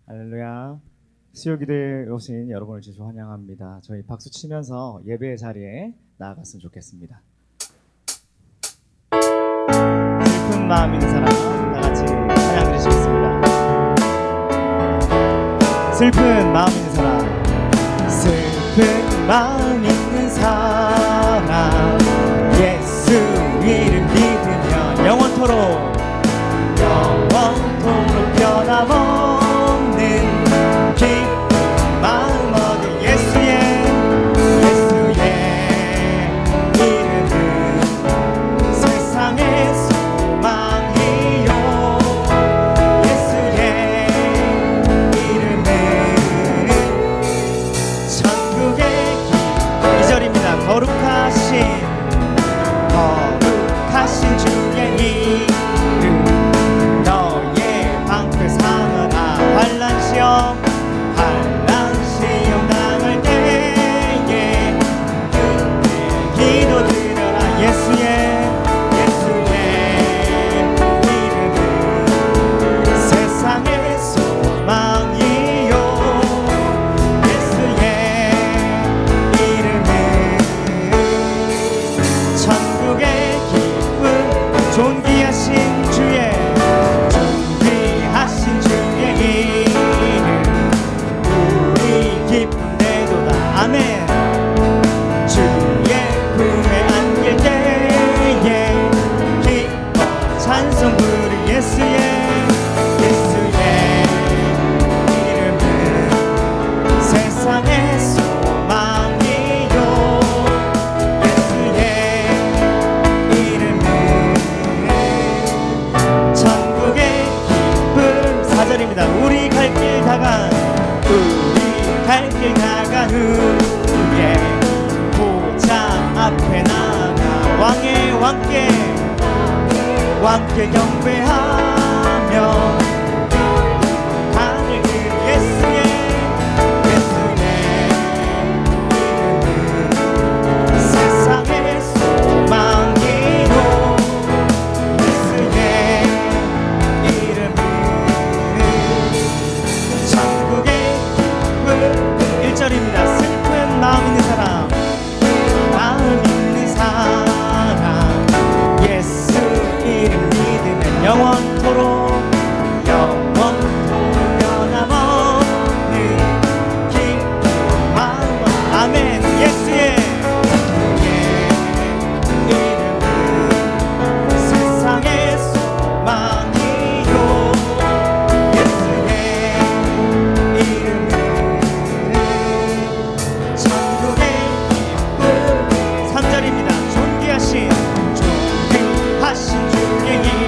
할렐루야. 수요기도에 오신 여러분을 주시 환영합니다. 저희 박수 치면서 예배의 자리에 나아갔으면 좋겠습니다. 슬픈 마음 있는 사람 다 같이 찬양 드리시겠습니다. 슬픈 마음 있는 사람, 슬픈 마음 있는 사람, 예수 이름 믿으면 영원토록 변함없는 기쁜 마음 얻은 예수의 이름은 세상의 소망이요. 예수의 이름은 천국의 길. 2절입니다. 거룩하신 주의 이름, 너의 방패 삼으라. 환난 시험 당할 때에 그때 기도드려라. 예수의 이름은 세상의 소망이요. 예수의 이름은 천국의 기쁨. 존귀하신 주의 이름, 우리 기쁨내도다. 아멘. 주의 품에 안길 때에 기뻐 찬송 부르. 예수의 이름은 세상의 소망이요. 예수의 이름은 천국의 기쁨. 4절입니다. 우리 갈 길 다간 후에 보좌 앞에 나가 왕께 경배하며 하늘 그 예수의 이름은 세상의 소망이요. 예수의 이름은 천국의 기쁨. 1절입니다. 슬픈 마음 있는 사람, 예수 이름 믿으면 영원토록 변함없는 기쁜 마음. 아멘. 예수의 이름은 세상의 소망이요. 예수의 이름은 천국의 기쁨. 3절입니다. 존귀하신 주의 이름,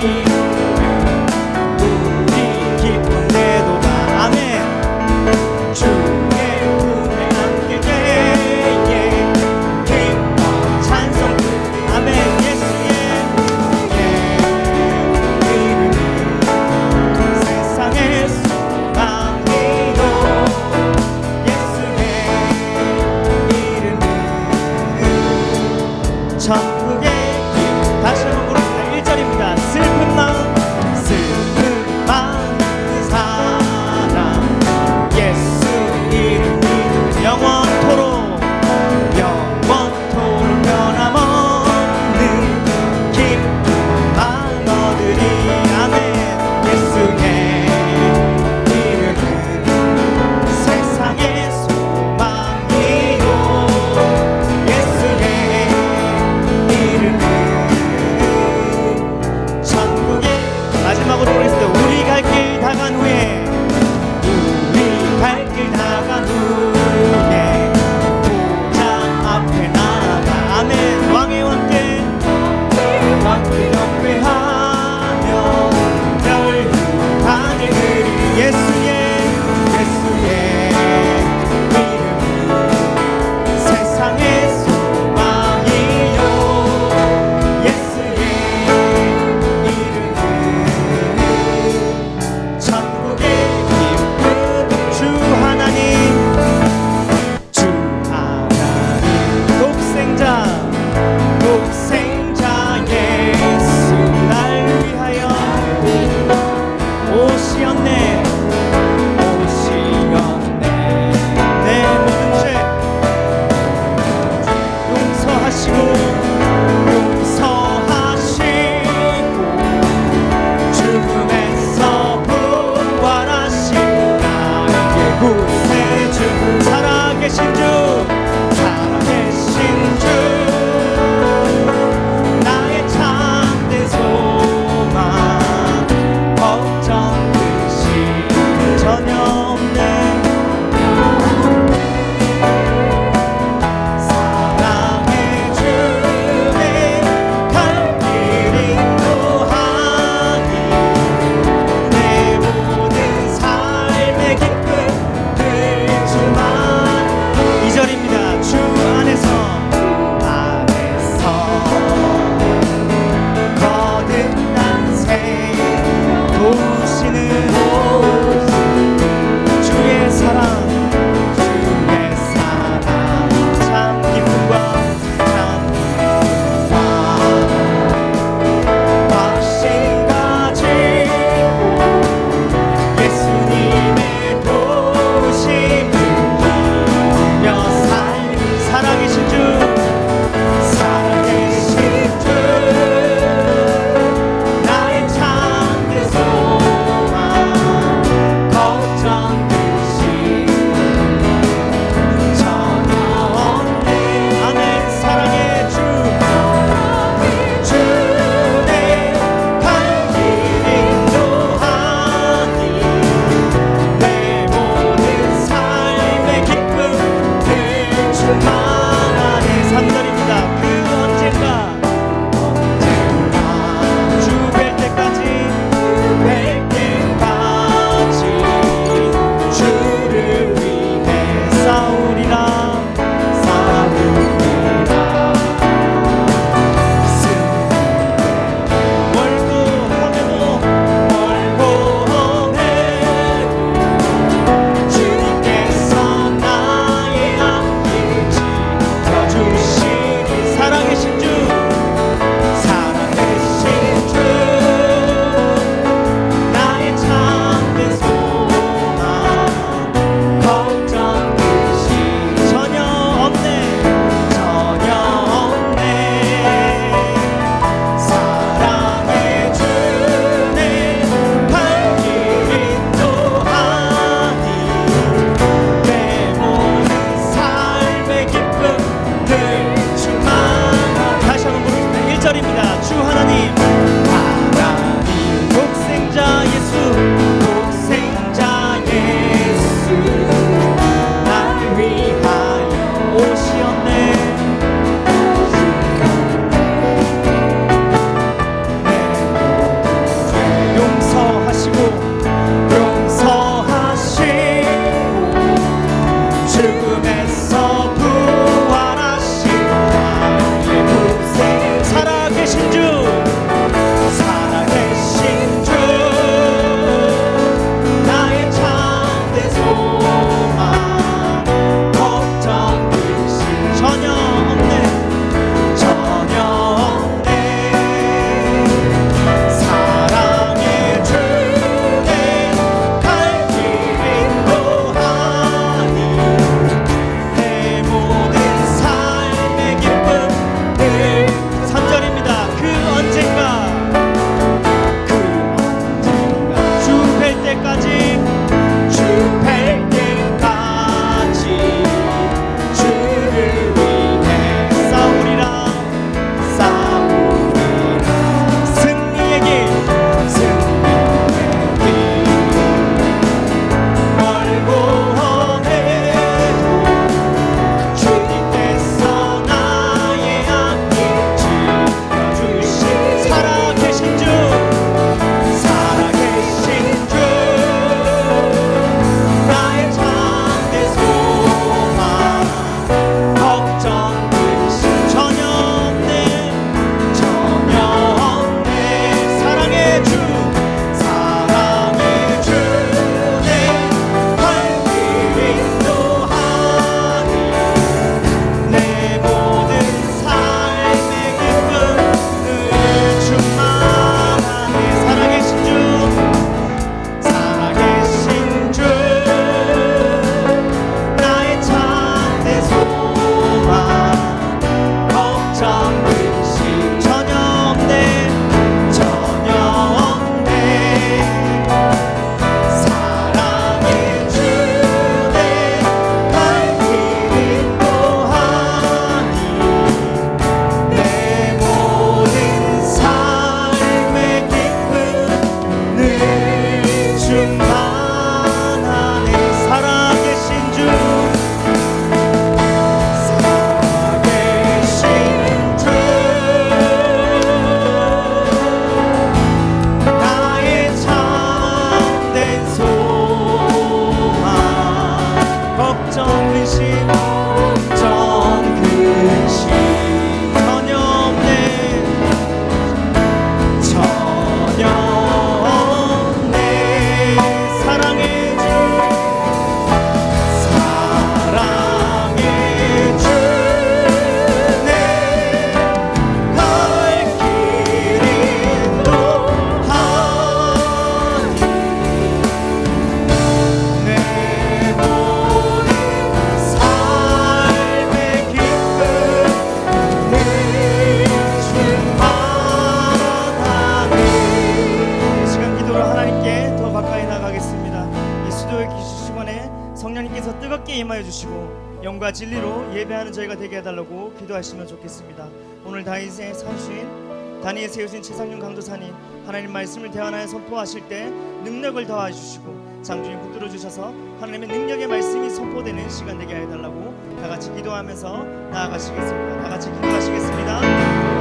뜨겁게 임하여 주시고 영과 진리로 예배하는 저희가 되게 해달라고 기도하시면 좋겠습니다. 오늘 다윗의 사신 다니엘 세우신 최상윤 강도사님, 하나님 말씀을 대언하여 선포하실 때 능력을 더하여 주시고 장주님 붙들어 주셔서 하나님의 능력의 말씀이 선포되는 시간 되게 해달라고 다 같이 기도하면서 나아가시겠습니다. 다 같이 기도하시겠습니다.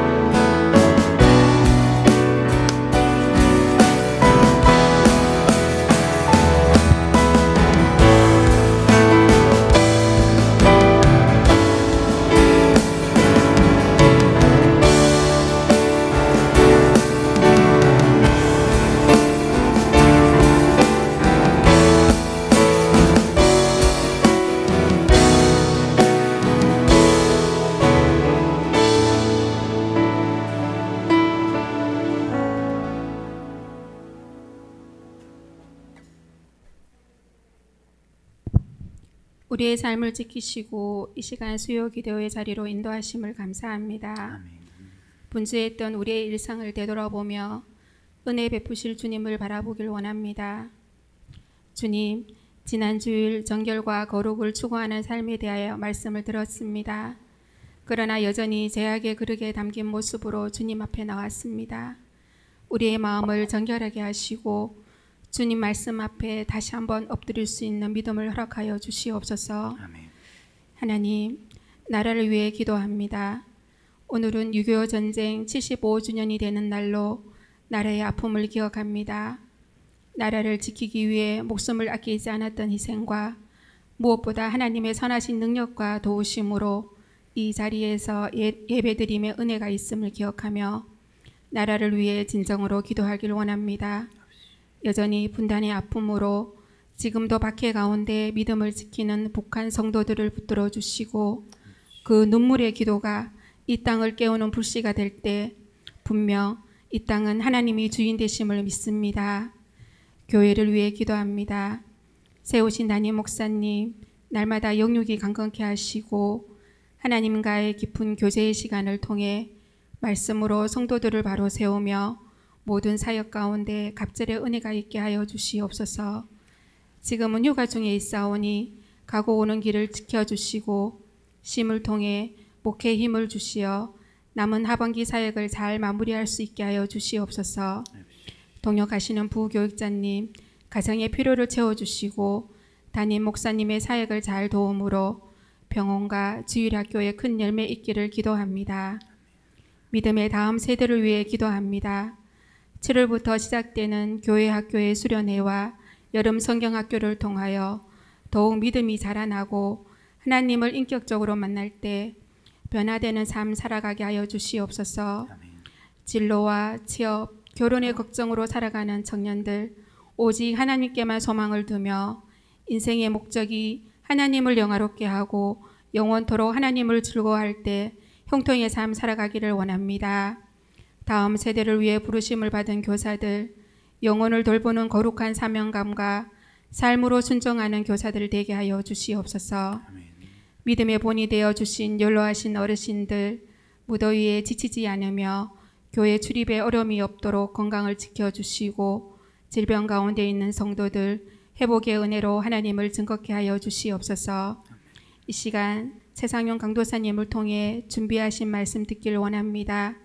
우리의 삶을 지키시고 이 시간 수요 기도의 자리로 인도하심을 감사합니다. 분주했던 우리의 일상을 되돌아보며 은혜 베푸실 주님을 바라보길 원합니다. 주님, 지난 주일 정결과 거룩을 추구하는 삶에 대하여 말씀을 들었습니다. 그러나 여전히 제약의 그릇에 담긴 모습으로 주님 앞에 나왔습니다. 우리의 마음을 정결하게 하시고 주님 말씀 앞에 다시 한번 엎드릴 수 있는 믿음을 허락하여 주시옵소서. 아멘. 하나님, 나라를 위해 기도합니다. 오늘은 6.25 전쟁 75주년이 되는 날로 나라의 아픔을 기억합니다. 나라를 지키기 위해 목숨을 아끼지 않았던 희생과 무엇보다 하나님의 선하신 능력과 도우심으로 이 자리에서 예배드림의 은혜가 있음을 기억하며 나라를 위해 진정으로 기도하길 원합니다. 여전히 분단의 아픔으로 지금도 박해 가운데 믿음을 지키는 북한 성도들을 붙들어 주시고 그 눈물의 기도가 이 땅을 깨우는 불씨가 될 때 분명 이 땅은 하나님이 주인 되심을 믿습니다. 교회를 위해 기도합니다. 세우신 담임 목사님, 날마다 영육이 강건케 하시고 하나님과의 깊은 교제의 시간을 통해 말씀으로 성도들을 바로 세우며 모든 사역 가운데 갑절의 은혜가 있게 하여 주시옵소서. 지금은 휴가 중에 있사오니 가고 오는 길을 지켜주시고 심을 통해 목회에 힘을 주시어 남은 하반기 사역을 잘 마무리할 수 있게 하여 주시옵소서. 동역하시는 부교육자님, 가정의 필요를 채워주시고 담임 목사님의 사역을 잘 도움으로 병원과 주일학교에 큰 열매 있기를 기도합니다. 믿음의 다음 세대를 위해 기도합니다. 7월부터 시작되는 교회 학교의 수련회와 여름 성경학교를 통하여 더욱 믿음이 자라나고 하나님을 인격적으로 만날 때 변화되는 삶 살아가게 하여 주시옵소서. 진로와 취업, 결혼의 걱정으로 살아가는 청년들, 오직 하나님께만 소망을 두며 인생의 목적이 하나님을 영화롭게 하고 영원토록 하나님을 즐거워할 때 형통의 삶 살아가기를 원합니다. 다음 세대를 위해 부르심을 받은 교사들, 영혼을 돌보는 거룩한 사명감과 삶으로 순종하는 교사들 되게 하여 주시옵소서. 믿음의 본이 되어 주신 연로하신 어르신들, 무더위에 지치지 않으며 교회 출입에 어려움이 없도록 건강을 지켜주시고 질병 가운데 있는 성도들 회복의 은혜로 하나님을 증거케 하여 주시옵소서. 이 시간 최상윤 강도사님을 통해 준비하신 말씀 듣길 원합니다.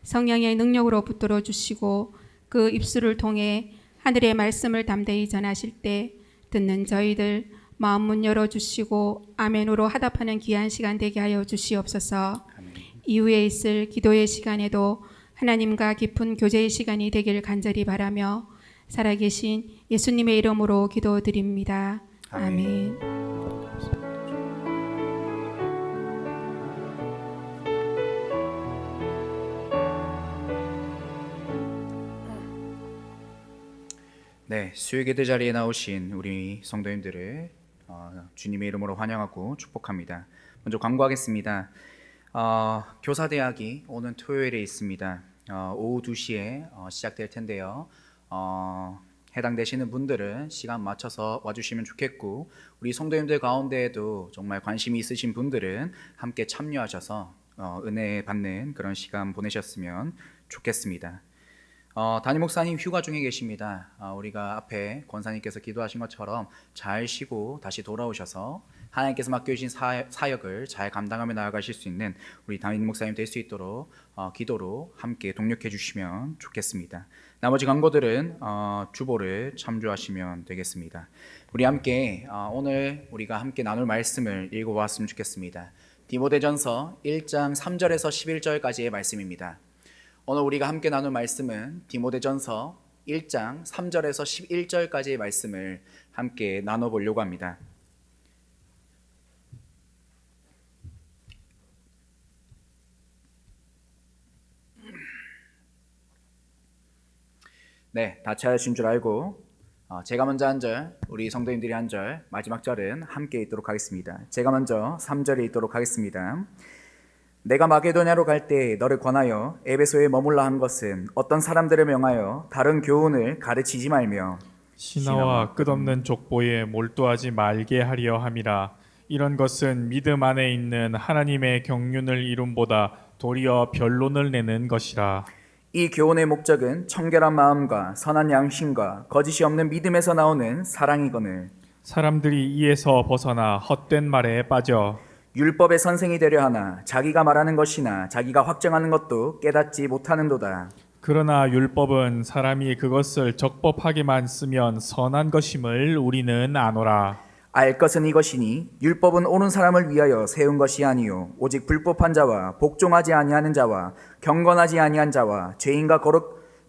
성령의 능력으로 붙들어 주시고 그 입술을 통해 하늘의 말씀을 담대히 전하실 때 듣는 저희들 마음 문 열어주시고 아멘으로 화답하는 귀한 시간 되게 하여 주시옵소서. 아멘. 이후에 있을 기도의 시간에도 하나님과 깊은 교제의 시간이 되길 간절히 바라며 살아계신 예수님의 이름으로 기도드립니다. 아멘. 네, 수요기도 자리에 나오신 우리 성도님들을 주님의 이름으로 환영하고 축복합니다. 먼저 광고하겠습니다. 교사대학이 오는 토요일에 있습니다. 오후 2시에 시작될 텐데요. 해당되시는 분들은 시간 맞춰서 와주시면 좋겠고 우리 성도님들 가운데에도 정말 관심이 있으신 분들은 함께 참여하셔서 은혜 받는 그런 시간 보내셨으면 좋겠습니다. 담임 목사님 휴가 중에 계십니다. 우리가 앞에 권사님께서 기도하신 것처럼 잘 쉬고 다시 돌아오셔서 하나님께서 맡겨주신 사역을 잘 감당하며 나아가실 수 있는 우리 담임 목사님 될 수 있도록 기도로 함께 동력해 주시면 좋겠습니다. 나머지 강보들은 주보를 참조하시면 되겠습니다. 우리 함께 오늘 우리가 함께 나눌 말씀을 읽어보았으면 좋겠습니다. 디모데전서 1장 3절에서 11절까지의 말씀입니다. 오늘 우리가 함께 나눌 말씀은 디모데전서 1장 3절에서 11절까지의 말씀을 함께 나눠보려고 합니다. 네, 다 찾으신 줄 알고 제가 먼저 한 절, 우리 성도님들이 한 절, 마지막 절은 함께 읽도록 하겠습니다. 제가 먼저 3절에 읽도록 하겠습니다. 내가 마게도냐로 갈 때 너를 권하여 에베소에 머물라 한 것은 어떤 사람들을 명하여 다른 교훈을 가르치지 말며 신화와 끝없는 족보에 몰두하지 말게 하려 함이라. 이런 것은 믿음 안에 있는 하나님의 경륜을 이룸보다 도리어 변론을 내는 것이라. 이 교훈의 목적은 청결한 마음과 선한 양심과 거짓이 없는 믿음에서 나오는 사랑이거늘 사람들이 이에서 벗어나 헛된 말에 빠져 율법의 선생이 되려 하나 자기가 말하는 것이나 자기가 확정하는 것도 깨닫지 못하는도다. 그러나 율법은 사람이 그것을 적법하게만 쓰면 선한 것임을 우리는 아노라. 알 것은 이것이니 율법은 옳은 사람을 위하여 세운 것이 아니요 오직 불법한 자와 복종하지 아니하는 자와 경건하지 아니한 자와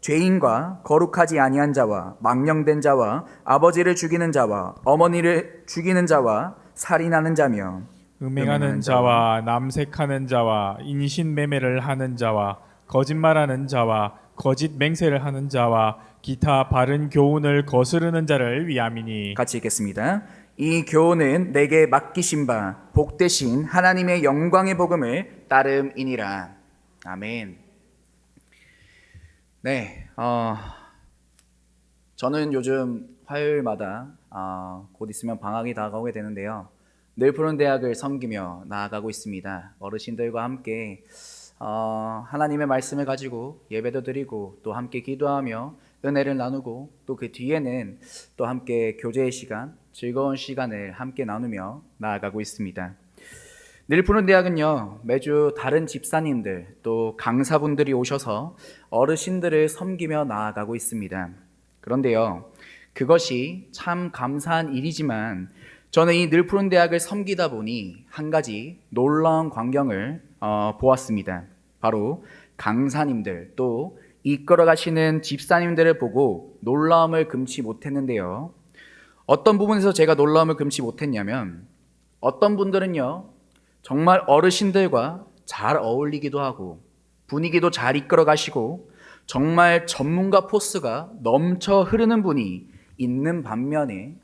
죄인과 거룩하지 아니한 자와 망령된 자와 아버지를 죽이는 자와 어머니를 죽이는 자와 살인하는 자며 음행하는 자와 남색하는 자와 인신매매를 하는 자와 거짓말하는 자와 거짓 맹세를 하는 자와 기타 바른 교훈을 거스르는 자를 위함이니. 같이 읽겠습니다. 이 교훈은 내게 맡기신 바 복되신 하나님의 영광의 복음을 따름이니라. 아멘. 네, 저는 요즘 화요일마다 곧 있으면 방학이 다가오게 되는데요. 늘 푸른 대학을 섬기며 나아가고 있습니다. 어르신들과 함께 하나님의 말씀을 가지고 예배도 드리고 또 함께 기도하며 은혜를 나누고 또 그 뒤에는 또 함께 교제의 시간, 즐거운 시간을 함께 나누며 나아가고 있습니다. 늘 푸른 대학은요, 매주 다른 집사님들 또 강사분들이 오셔서 어르신들을 섬기며 나아가고 있습니다. 그런데요, 그것이 참 감사한 일이지만 저는 이 늘 푸른 대학을 섬기다 보니 한 가지 놀라운 광경을 보았습니다. 바로 강사님들 또 이끌어 가시는 집사님들을 보고 놀라움을 금치 못했는데요. 어떤 부분에서 제가 놀라움을 금치 못했냐면 어떤 분들은요, 정말 어르신들과 잘 어울리기도 하고 분위기도 잘 이끌어 가시고 정말 전문가 포스가 넘쳐 흐르는 분이 있는 반면에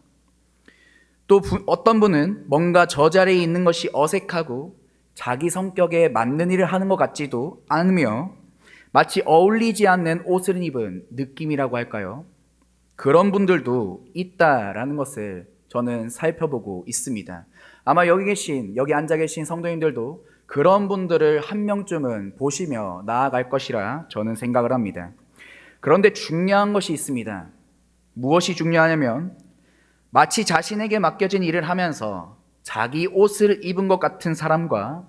또 어떤 분은 뭔가 저 자리에 있는 것이 어색하고 자기 성격에 맞는 일을 하는 것 같지도 않으며 마치 어울리지 않는 옷을 입은 느낌이라고 할까요? 그런 분들도 있다라는 것을 저는 살펴보고 있습니다. 아마 여기 앉아 계신 성도님들도 그런 분들을 한 명쯤은 보시며 나아갈 것이라 저는 생각을 합니다. 그런데 중요한 것이 있습니다. 무엇이 중요하냐면 마치 자신에게 맡겨진 일을 하면서 자기 옷을 입은 것 같은 사람과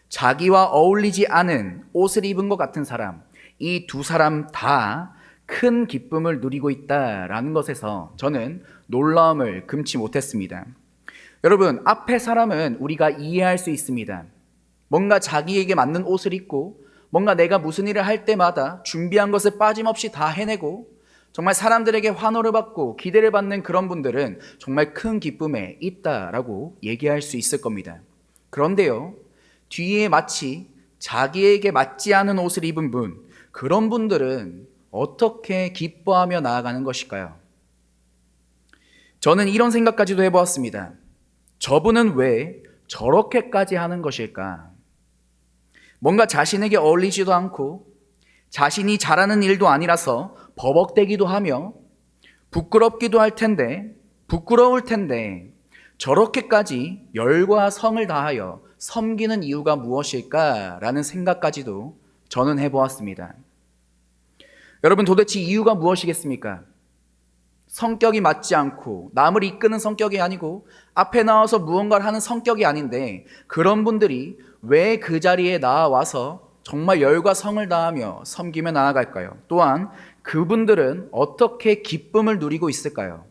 자기와 어울리지 않은 옷을 입은 것 같은 사람, 이 두 사람 다 큰 기쁨을 누리고 있다라는 것에서 저는 놀라움을 금치 못했습니다. 여러분, 앞에 사람은 우리가 이해할 수 있습니다. 뭔가 자기에게 맞는 옷을 입고 뭔가 내가 무슨 일을 할 때마다 준비한 것을 빠짐없이 다 해내고 정말 사람들에게 환호를 받고 기대를 받는 그런 분들은 정말 큰 기쁨에 있다라고 얘기할 수 있을 겁니다. 그런데요, 뒤에 마치 자기에게 맞지 않은 옷을 입은 분, 그런 분들은 어떻게 기뻐하며 나아가는 것일까요? 저는 이런 생각까지도 해보았습니다. 저분은 왜 저렇게까지 하는 것일까? 뭔가 자신에게 어울리지도 않고 자신이 잘하는 일도 아니라서 버벅대기도 하며 부끄럽기도 할 텐데, 부끄러울 텐데 저렇게까지 열과 성을 다하여 섬기는 이유가 무엇일까라는 생각까지도 저는 해보았습니다. 여러분, 도대체 이유가 무엇이겠습니까? 성격이 맞지 않고 남을 이끄는 성격이 아니고 앞에 나와서 무언가를 하는 성격이 아닌데, 그런 분들이 왜 그 자리에 나와서 정말 열과 성을 다하며 섬기며 나아갈까요? 또한 그분들은 어떻게 기쁨을 누리고 있을까요?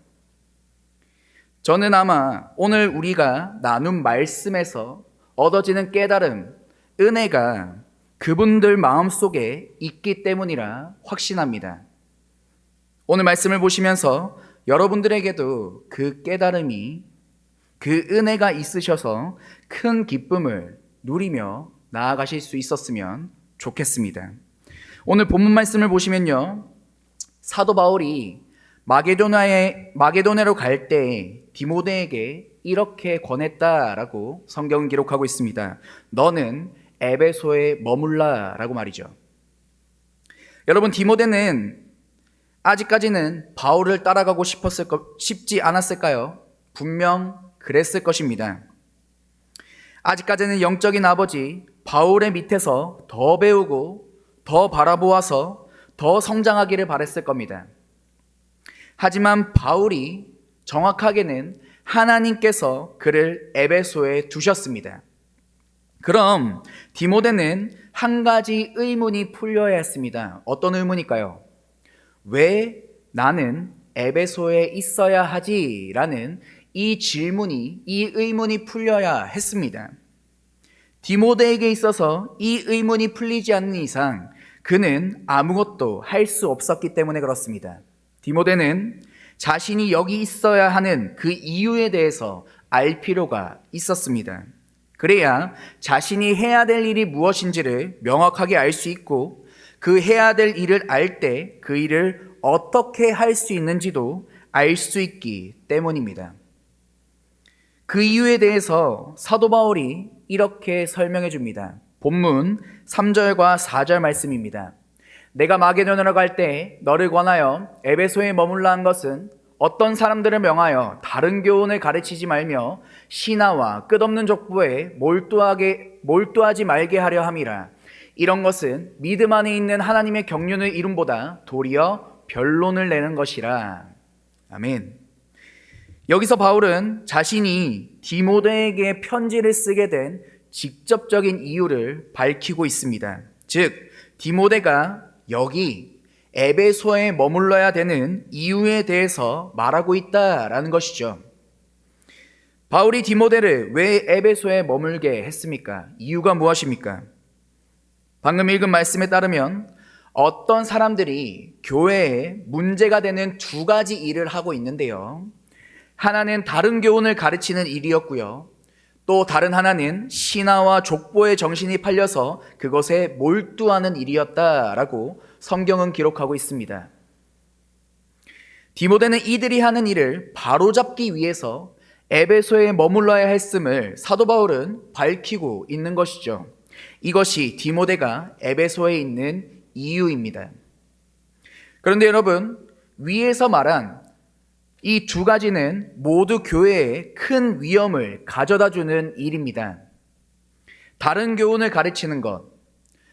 저는 아마 오늘 우리가 나눈 말씀에서 얻어지는 깨달음, 은혜가 그분들 마음속에 있기 때문이라 확신합니다. 오늘 말씀을 보시면서 여러분들에게도 그 깨달음이, 그 은혜가 있으셔서 큰 기쁨을 누리며 나아가실 수 있었으면 좋겠습니다. 오늘 본문 말씀을 보시면요, 사도 바울이 마게도냐로 갈 때 디모데에게 이렇게 권했다라고 성경은 기록하고 있습니다. 너는 에베소에 머물라라고 말이죠. 여러분, 디모데는 아직까지는 바울을 따라가고 싶지 않았을까요? 분명 그랬을 것입니다. 아직까지는 영적인 아버지 바울의 밑에서 더 배우고 더 바라보아서 더 성장하기를 바랬을 겁니다. 하지만 바울이 정확하게는 하나님께서 그를 에베소에 두셨습니다. 그럼 디모데는 한 가지 의문이 풀려야 했습니다. 어떤 의문일까요? 왜 나는 에베소에 있어야 하지? 라는 이 의문이 풀려야 했습니다. 디모데에게 있어서 이 의문이 풀리지 않는 이상 그는 아무것도 할 수 없었기 때문에 그렇습니다. 디모데는 자신이 여기 있어야 하는 그 이유에 대해서 알 필요가 있었습니다. 그래야 자신이 해야 될 일이 무엇인지를 명확하게 알 수 있고, 그 해야 될 일을 알 때 그 일을 어떻게 할 수 있는지도 알 수 있기 때문입니다. 그 이유에 대해서 사도 바울이 이렇게 설명해 줍니다. 본문 3절과 4절 말씀입니다. 내가 마게도냐로 갈 때 너를 권하여 에베소에 머물라 한 것은 어떤 사람들을 명하여 다른 교훈을 가르치지 말며 신하와 끝없는 족보에 몰두하지 말게 하려 함이라. 이런 것은 믿음 안에 있는 하나님의 경륜을 이룸보다 도리어 변론을 내는 것이라. 아멘. 여기서 바울은 자신이 디모데에게 편지를 쓰게 된 직접적인 이유를 밝히고 있습니다. 즉, 디모데가 여기 에베소에 머물러야 되는 이유에 대해서 말하고 있다라는 것이죠. 바울이 디모데를 왜 에베소에 머물게 했습니까? 이유가 무엇입니까? 방금 읽은 말씀에 따르면 어떤 사람들이 교회에 문제가 되는 두 가지 일을 하고 있는데요. 하나는 다른 교훈을 가르치는 일이었고요. 또 다른 하나는 신화와 족보의 정신이 팔려서 그것에 몰두하는 일이었다라고 성경은 기록하고 있습니다. 디모데는 이들이 하는 일을 바로잡기 위해서 에베소에 머물러야 했음을 사도 바울은 밝히고 있는 것이죠. 이것이 디모데가 에베소에 있는 이유입니다. 그런데 여러분, 위에서 말한 이 두 가지는 모두 교회에 큰 위험을 가져다 주는 일입니다. 다른 교훈을 가르치는 것.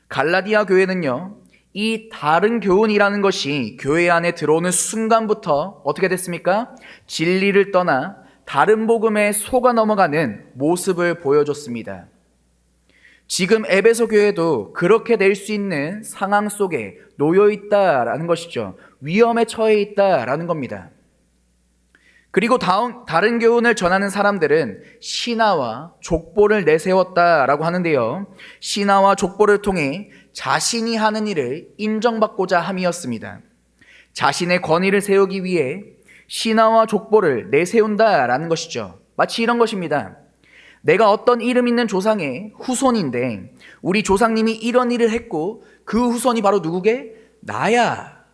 갈라디아 교회는요, 이 다른 교훈이라는 것이 교회 안에 들어오는 순간부터 어떻게 됐습니까? 진리를 떠나 다른 복음에 속아 넘어가는 모습을 보여줬습니다. 지금 에베소 교회도 그렇게 될 수 있는 상황 속에 놓여 있다라는 것이죠. 위험에 처해 있다라는 겁니다. 그리고 다른 교훈을 전하는 사람들은 신화와 족보를 내세웠다라고 하는데요. 신화와 족보를 통해 자신이 하는 일을 인정받고자 함이었습니다. 자신의 권위를 세우기 위해 신화와 족보를 내세운다라는 것이죠. 마치 이런 것입니다. 내가 어떤 이름 있는 조상의 후손인데 우리 조상님이 이런 일을 했고 그 후손이 바로 누구게? 나야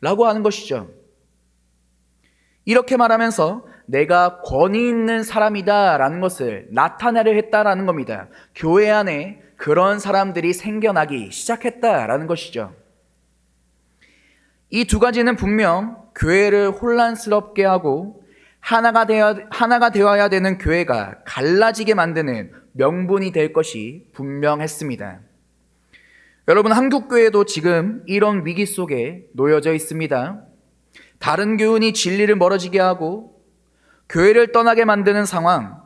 라고 하는 것이죠. 이렇게 말하면서 내가 권위 있는 사람이다 라는 것을 나타내려 했다라는 겁니다. 교회 안에 그런 사람들이 생겨나기 시작했다라는 것이죠. 이 두 가지는 분명 교회를 혼란스럽게 하고 하나가 되어야 되는 교회가 갈라지게 만드는 명분이 될 것이 분명했습니다. 여러분, 한국교회도 지금 이런 위기 속에 놓여져 있습니다. 다른 교훈이 진리를 멀어지게 하고 교회를 떠나게 만드는 상황,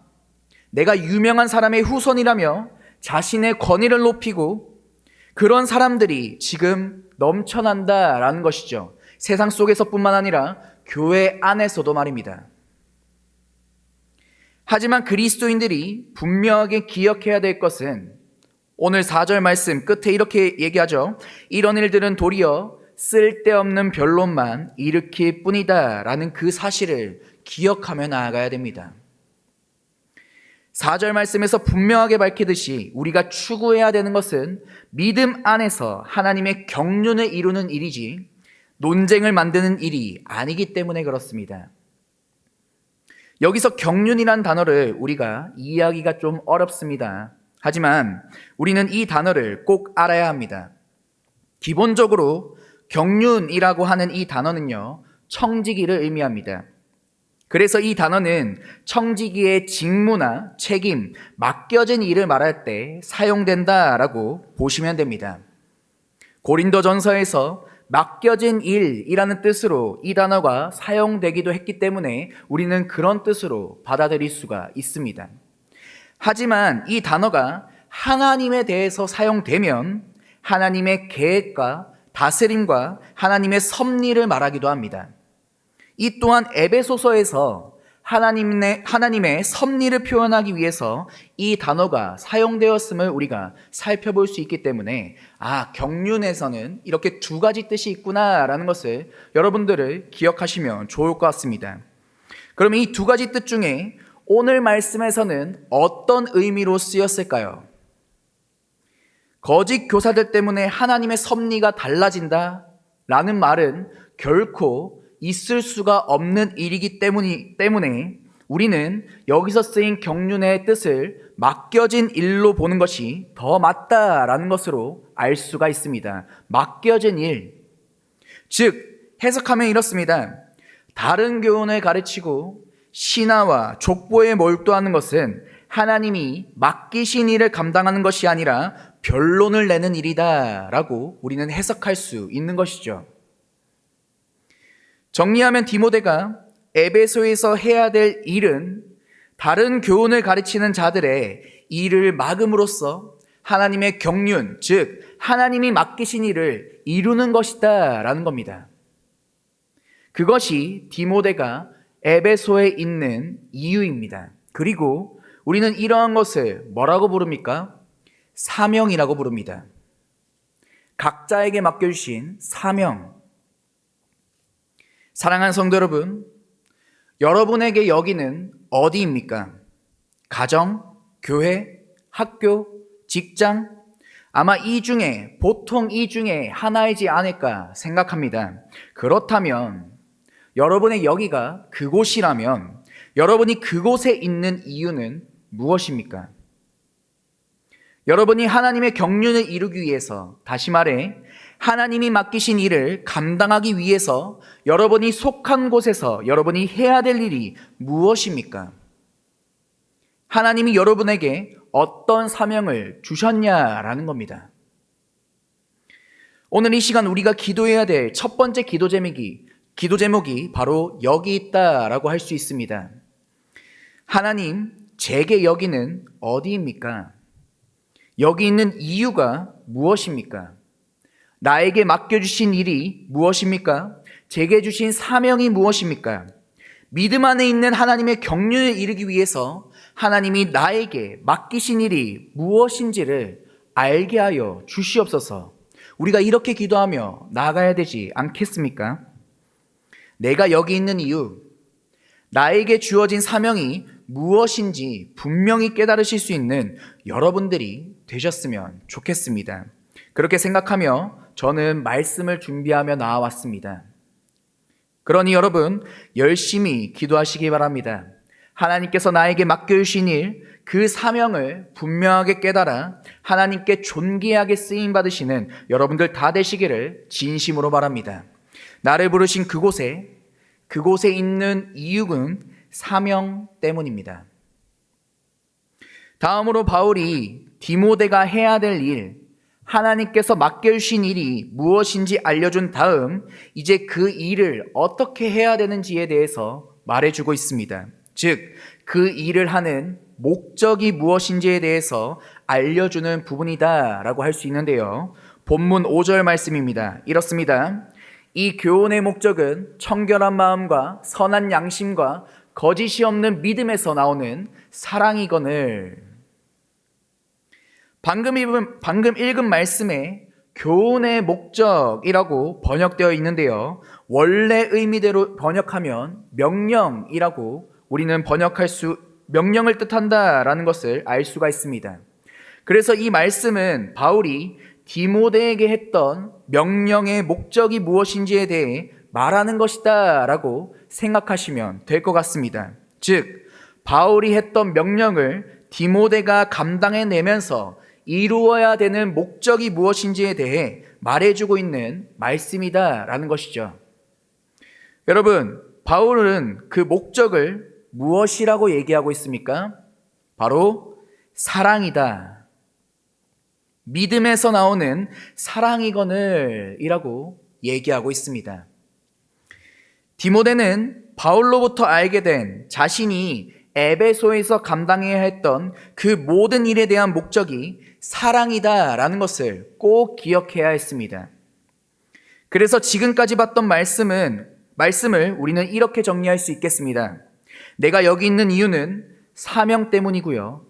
내가 유명한 사람의 후손이라며 자신의 권위를 높이고 그런 사람들이 지금 넘쳐난다라는 것이죠. 세상 속에서뿐만 아니라 교회 안에서도 말입니다. 하지만 그리스도인들이 분명하게 기억해야 될 것은 오늘 4절 말씀 끝에 이렇게 얘기하죠. 이런 일들은 도리어 쓸데없는 변론만 일으킬 뿐이다 라는 그 사실을 기억하며 나아가야 됩니다. 4절 말씀에서 분명하게 밝히듯이 우리가 추구해야 되는 것은 믿음 안에서 하나님의 경륜을 이루는 일이지 논쟁을 만드는 일이 아니기 때문에 그렇습니다. 여기서 경륜이란 단어를 우리가 이해하기가 좀 어렵습니다. 하지만 우리는 이 단어를 꼭 알아야 합니다. 기본적으로 경륜이라고 하는 이 단어는요, 청지기를 의미합니다. 그래서 이 단어는 청지기의 직무나 책임, 맡겨진 일을 말할 때 사용된다라고 보시면 됩니다. 고린도전서에서 맡겨진 일이라는 뜻으로 이 단어가 사용되기도 했기 때문에 우리는 그런 뜻으로 받아들일 수가 있습니다. 하지만 이 단어가 하나님에 대해서 사용되면 하나님의 계획과 다스림과 하나님의 섭리를 말하기도 합니다. 이 또한 에베소서에서 하나님의 섭리를 표현하기 위해서 이 단어가 사용되었음을 우리가 살펴볼 수 있기 때문에 경륜에서는 이렇게 두 가지 뜻이 있구나라는 것을 여러분들을 기억하시면 좋을 것 같습니다. 그러면 이 두 가지 뜻 중에 오늘 말씀에서는 어떤 의미로 쓰였을까요? 거짓 교사들 때문에 하나님의 섭리가 달라진다 라는 말은 결코 있을 수가 없는 일이기 때문에 우리는 여기서 쓰인 경륜의 뜻을 맡겨진 일로 보는 것이 더 맞다라는 것으로 알 수가 있습니다. 맡겨진 일, 즉 해석하면 이렇습니다. 다른 교훈을 가르치고 신하와 족보에 몰두하는 것은 하나님이 맡기신 일을 감당하는 것이 아니라 변론을 내는 일이다 라고 우리는 해석할 수 있는 것이죠. 정리하면 디모데가 에베소에서 해야 될 일은 다른 교훈을 가르치는 자들의 일을 막음으로써 하나님의 경륜, 즉 하나님이 맡기신 일을 이루는 것이다 라는 겁니다. 그것이 디모데가 에베소에 있는 이유입니다. 그리고 우리는 이러한 것을 뭐라고 부릅니까? 사명이라고 부릅니다. 각자에게 맡겨주신 사명. 사랑하는 성도 여러분, 여러분에게 여기는 어디입니까? 가정, 교회, 학교, 직장? 아마 보통 이 중에 하나이지 않을까 생각합니다. 그렇다면 여러분의 여기가 그곳이라면 여러분이 그곳에 있는 이유는 무엇입니까? 여러분이 하나님의 경륜을 이루기 위해서, 다시 말해 하나님이 맡기신 일을 감당하기 위해서 여러분이 속한 곳에서 여러분이 해야 될 일이 무엇입니까? 하나님이 여러분에게 어떤 사명을 주셨냐라는 겁니다. 오늘 이 시간 우리가 기도해야 될 첫 번째 기도 제목이 바로 여기 있다라고 할 수 있습니다. 하나님, 제게 여기는 어디입니까? 여기 있는 이유가 무엇입니까? 나에게 맡겨주신 일이 무엇입니까? 제게 주신 사명이 무엇입니까? 믿음 안에 있는 하나님의 경륜을 이루기 위해서 하나님이 나에게 맡기신 일이 무엇인지를 알게 하여 주시옵소서. 우리가 이렇게 기도하며 나아가야 되지 않겠습니까? 내가 여기 있는 이유, 나에게 주어진 사명이 무엇인지 분명히 깨달으실 수 있는 여러분들이 되셨으면 좋겠습니다. 그렇게 생각하며 저는 말씀을 준비하며 나와왔습니다. 그러니 여러분, 열심히 기도하시기 바랍니다. 하나님께서 나에게 맡겨주신 일, 그 사명을 분명하게 깨달아 하나님께 존귀하게 쓰임받으시는 여러분들 다 되시기를 진심으로 바랍니다. 나를 부르신 그곳에 있는 이유는 사명 때문입니다. 다음으로 바울이 디모데가 해야 될 일, 하나님께서 맡겨주신 일이 무엇인지 알려준 다음 이제 그 일을 어떻게 해야 되는지에 대해서 말해주고 있습니다. 즉, 그 일을 하는 목적이 무엇인지에 대해서 알려주는 부분이다라고 할 수 있는데요. 본문 5절 말씀입니다. 이렇습니다. 이 교훈의 목적은 청결한 마음과 선한 양심과 거짓이 없는 믿음에서 나오는 사랑이거늘. 방금 읽은 말씀에 교훈의 목적이라고 번역되어 있는데요. 원래 의미대로 번역하면 명령이라고 우리는 명령을 뜻한다라는 것을 알 수가 있습니다. 그래서 이 말씀은 바울이 디모데에게 했던 명령의 목적이 무엇인지에 대해 말하는 것이다 라고 생각하시면 될 것 같습니다. 즉, 바울이 했던 명령을 디모데가 감당해내면서 이루어야 되는 목적이 무엇인지에 대해 말해주고 있는 말씀이다 라는 것이죠. 여러분, 바울은 그 목적을 무엇이라고 얘기하고 있습니까? 바로 사랑이다. 믿음에서 나오는 사랑이거늘 이라고 얘기하고 있습니다. 디모데는 바울로부터 알게 된 자신이 에베소에서 감당해야 했던 그 모든 일에 대한 목적이 사랑이다라는 것을 꼭 기억해야 했습니다. 그래서 지금까지 봤던 말씀을 우리는 이렇게 정리할 수 있겠습니다. 내가 여기 있는 이유는 사명 때문이고요.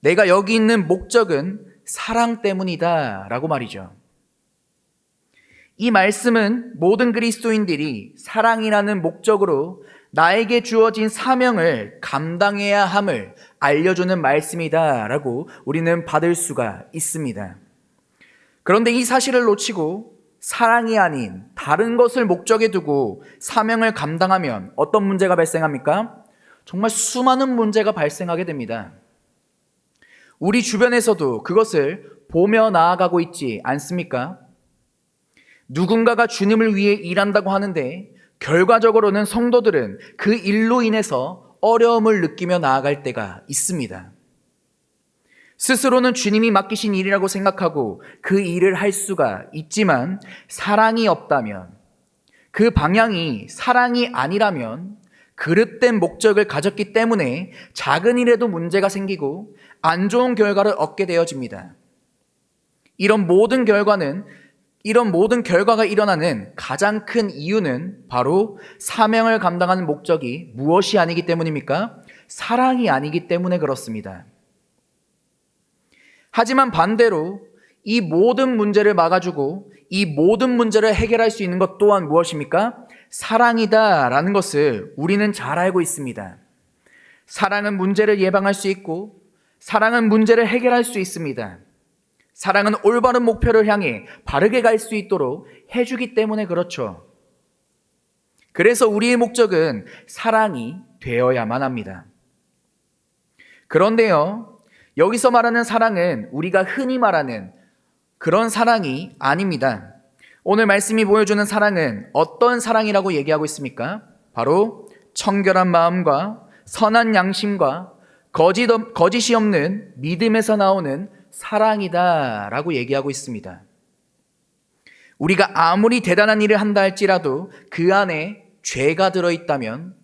내가 여기 있는 목적은 사랑 때문이다 라고 말이죠. 이 말씀은 모든 그리스도인들이 사랑이라는 목적으로 나에게 주어진 사명을 감당해야 함을 알려주는 말씀이다 라고 우리는 받을 수가 있습니다. 그런데 이 사실을 놓치고 사랑이 아닌 다른 것을 목적에 두고 사명을 감당하면 어떤 문제가 발생합니까? 정말 수많은 문제가 발생하게 됩니다. 우리 주변에서도 그것을 보며 나아가고 있지 않습니까? 누군가가 주님을 위해 일한다고 하는데 결과적으로는 성도들은 그 일로 인해서 어려움을 느끼며 나아갈 때가 있습니다. 스스로는 주님이 맡기신 일이라고 생각하고 그 일을 할 수가 있지만 사랑이 없다면, 그 방향이 사랑이 아니라면 그릇된 목적을 가졌기 때문에 작은 일에도 문제가 생기고 안 좋은 결과를 얻게 되어집니다. 이런 모든 결과가 일어나는 가장 큰 이유는 바로 사명을 감당하는 목적이 무엇이 아니기 때문입니까? 사랑이 아니기 때문에 그렇습니다. 하지만 반대로 이 모든 문제를 막아주고 이 모든 문제를 해결할 수 있는 것 또한 무엇입니까? 사랑이다라는 것을 우리는 잘 알고 있습니다. 사랑은 문제를 예방할 수 있고 사랑은 문제를 해결할 수 있습니다. 사랑은 올바른 목표를 향해 바르게 갈 수 있도록 해주기 때문에 그렇죠. 그래서 우리의 목적은 사랑이 되어야만 합니다. 그런데요, 여기서 말하는 사랑은 우리가 흔히 말하는 그런 사랑이 아닙니다. 오늘 말씀이 보여주는 사랑은 어떤 사랑이라고 얘기하고 있습니까? 바로 청결한 마음과 선한 양심과 거짓이 없는 믿음에서 나오는 사랑이다 라고 얘기하고 있습니다. 우리가 아무리 대단한 일을 한다 할지라도 그 안에 죄가 들어있다면,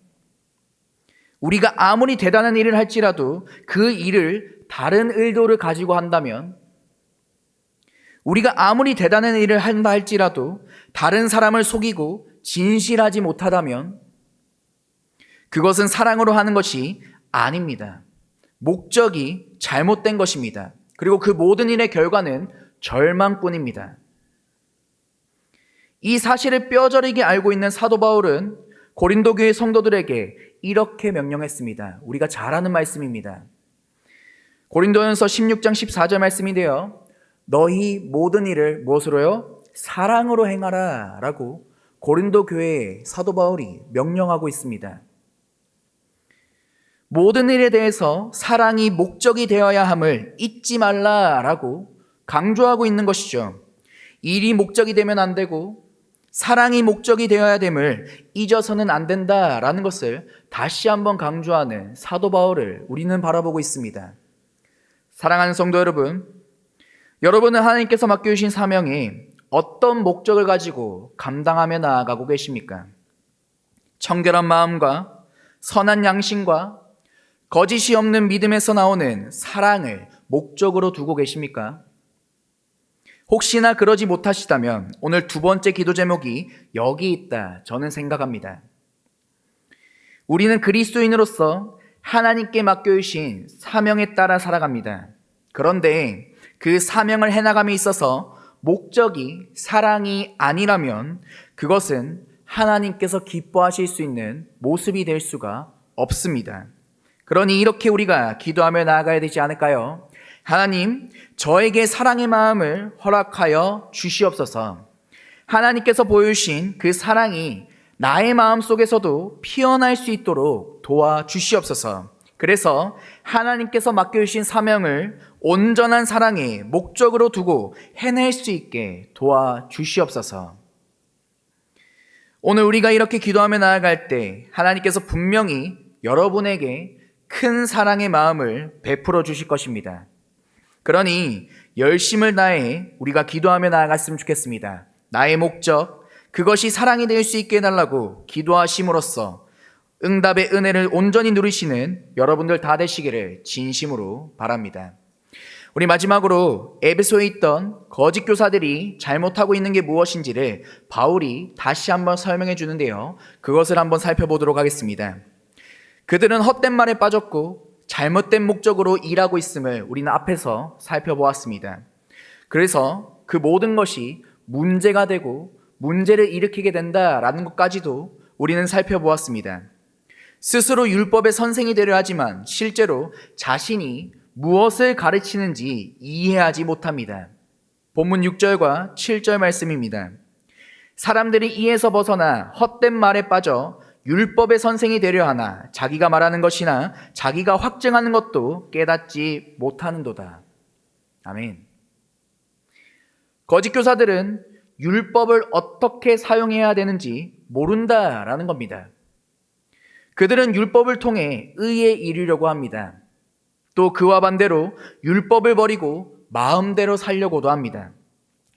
우리가 아무리 대단한 일을 할지라도 그 일을 다른 의도를 가지고 한다면, 우리가 아무리 대단한 일을 한다 할지라도 다른 사람을 속이고 진실하지 못하다면 그것은 사랑으로 하는 것이 아닙니다. 목적이 잘못된 것입니다. 그리고 그 모든 일의 결과는 절망뿐입니다. 이 사실을 뼈저리게 알고 있는 사도 바울은 고린도 교회 성도들에게 이렇게 명령했습니다. 우리가 잘 아는 말씀입니다. 고린도전서 16장 14절 말씀인데요. 너희 모든 일을 무엇으로요? 사랑으로 행하라 라고 고린도 교회에 사도 바울이 명령하고 있습니다. 모든 일에 대해서 사랑이 목적이 되어야 함을 잊지 말라라고 강조하고 있는 것이죠. 일이 목적이 되면 안 되고 사랑이 목적이 되어야 됨을 잊어서는 안 된다라는 것을 다시 한번 강조하는 사도 바울을 우리는 바라보고 있습니다. 사랑하는 성도 여러분, 여러분은 하나님께서 맡겨주신 사명에 어떤 목적을 가지고 감당하며 나아가고 계십니까? 청결한 마음과 선한 양심과 거짓이 없는 믿음에서 나오는 사랑을 목적으로 두고 계십니까? 혹시나 그러지 못하시다면 오늘 두 번째 기도 제목이 여기 있다 저는 생각합니다. 우리는 그리스도인으로서 하나님께 맡겨주신 사명에 따라 살아갑니다. 그런데 그 사명을 해나감에 있어서 목적이 사랑이 아니라면 그것은 하나님께서 기뻐하실 수 있는 모습이 될 수가 없습니다. 그러니 이렇게 우리가 기도하며 나아가야 되지 않을까요? 하나님, 저에게 사랑의 마음을 허락하여 주시옵소서. 하나님께서 보여주신 그 사랑이 나의 마음 속에서도 피어날 수 있도록 도와주시옵소서. 그래서 하나님께서 맡겨주신 사명을 온전한 사랑의 목적으로 두고 해낼 수 있게 도와주시옵소서. 오늘 우리가 이렇게 기도하며 나아갈 때 하나님께서 분명히 여러분에게 큰 사랑의 마음을 베풀어 주실 것입니다. 그러니 열심을 다해 우리가 기도하며 나아갔으면 좋겠습니다. 나의 목적, 그것이 사랑이 될 수 있게 해달라고 기도하심으로써 응답의 은혜를 온전히 누리시는 여러분들 다 되시기를 진심으로 바랍니다. 우리 마지막으로 에베소에 있던 거짓 교사들이 잘못하고 있는 게 무엇인지를 바울이 다시 한번 설명해 주는데요. 그것을 한번 살펴보도록 하겠습니다. 그들은 헛된 말에 빠졌고 잘못된 목적으로 일하고 있음을 우리는 앞에서 살펴보았습니다. 그래서 그 모든 것이 문제가 되고 문제를 일으키게 된다라는 것까지도 우리는 살펴보았습니다. 스스로 율법의 선생이 되려 하지만 실제로 자신이 무엇을 가르치는지 이해하지 못합니다. 본문 6절과 7절 말씀입니다. 사람들이 이에서 벗어나 헛된 말에 빠져 율법의 선생이 되려 하나 자기가 말하는 것이나 자기가 확증하는 것도 깨닫지 못하는도다. 아멘. 거짓 교사들은 율법을 어떻게 사용해야 되는지 모른다라는 겁니다. 그들은 율법을 통해 의에 이르려고 합니다. 또 그와 반대로 율법을 버리고 마음대로 살려고도 합니다.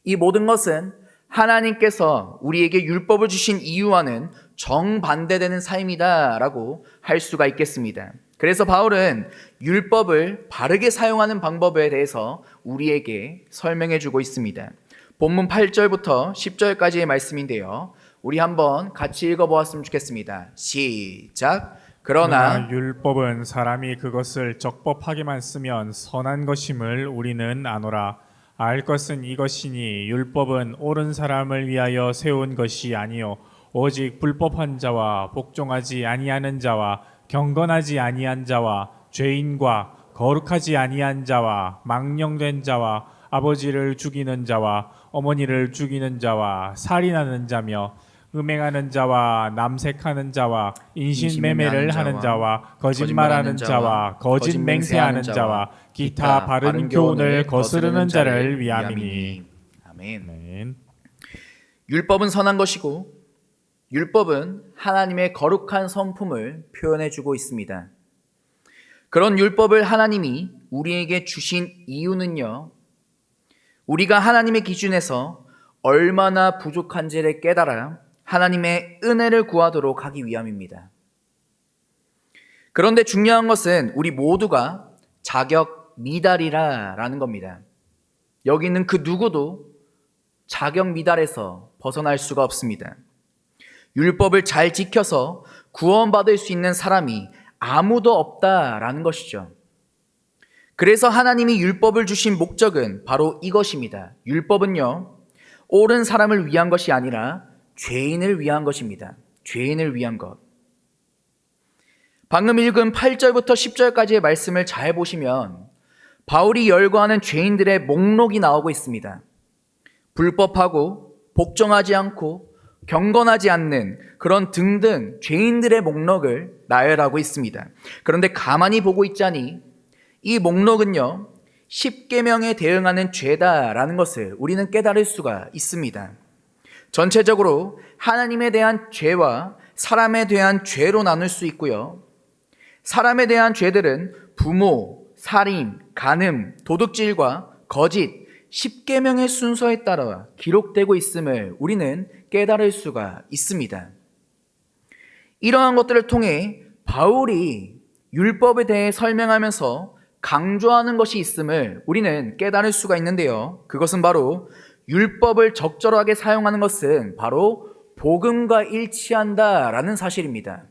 이 모든 것은 하나님께서 우리에게 율법을 주신 이유와는 정반대되는 삶이다라고 할 수가 있겠습니다. 그래서 바울은 율법을 바르게 사용하는 방법에 대해서 우리에게 설명해 주고 있습니다. 본문 8절부터 10절까지의 말씀인데요. 우리 한번 같이 읽어보았으면 좋겠습니다. 시작. 그러나 율법은 사람이 그것을 적법하게만 쓰면 선한 것임을 우리는 아노라. 알 것은 이것이니 율법은 옳은 사람을 위하여 세운 것이 아니요 오직 불법한 자와 복종하지 아니하는 자와 경건하지 아니한 자와 죄인과 거룩하지 아니한 자와 망령된 자와 아버지를 죽이는 자와 어머니를 죽이는 자와 살인하는 자며 음행하는 자와 남색하는 자와 인신매매를 하는 자와 거짓말하는 자와 거짓 맹세하는 자와 기타 바른 교훈을 거스르는 자를 위함이니. 아멘. 아멘. 율법은 선한 것이고 율법은 하나님의 거룩한 성품을 표현해 주고 있습니다. 그런 율법을 하나님이 우리에게 주신 이유는요, 우리가 하나님의 기준에서 얼마나 부족한지를 깨달아 하나님의 은혜를 구하도록 하기 위함입니다. 그런데 중요한 것은 우리 모두가 자격 미달이라는 겁니다. 여기 있는 그 누구도 자격 미달에서 벗어날 수가 없습니다. 율법을 잘 지켜서 구원받을 수 있는 사람이 아무도 없다라는 것이죠. 그래서 하나님이 율법을 주신 목적은 바로 이것입니다. 율법은요, 옳은 사람을 위한 것이 아니라 죄인을 위한 것입니다. 죄인을 위한 것. 방금 읽은 8절부터 10절까지의 말씀을 잘 보시면 바울이 열거하는 죄인들의 목록이 나오고 있습니다. 불법하고 복종하지 않고 경건하지 않는 그런 등등 죄인들의 목록을 나열하고 있습니다. 그런데 가만히 보고 있자니 이 목록은요, 십계명에 대응하는 죄다라는 것을 우리는 깨달을 수가 있습니다. 전체적으로 하나님에 대한 죄와 사람에 대한 죄로 나눌 수 있고요. 사람에 대한 죄들은 부모, 살인, 간음, 도둑질과 거짓, 십계명의 순서에 따라 기록되고 있음을 우리는 깨달을 수가 있습니다. 이러한 것들을 통해 바울이 율법에 대해 설명하면서 강조하는 것이 있음을 우리는 깨달을 수가 있는데요. 그것은 바로 율법을 적절하게 사용하는 것은 바로 복음과 일치한다라는 사실입니다.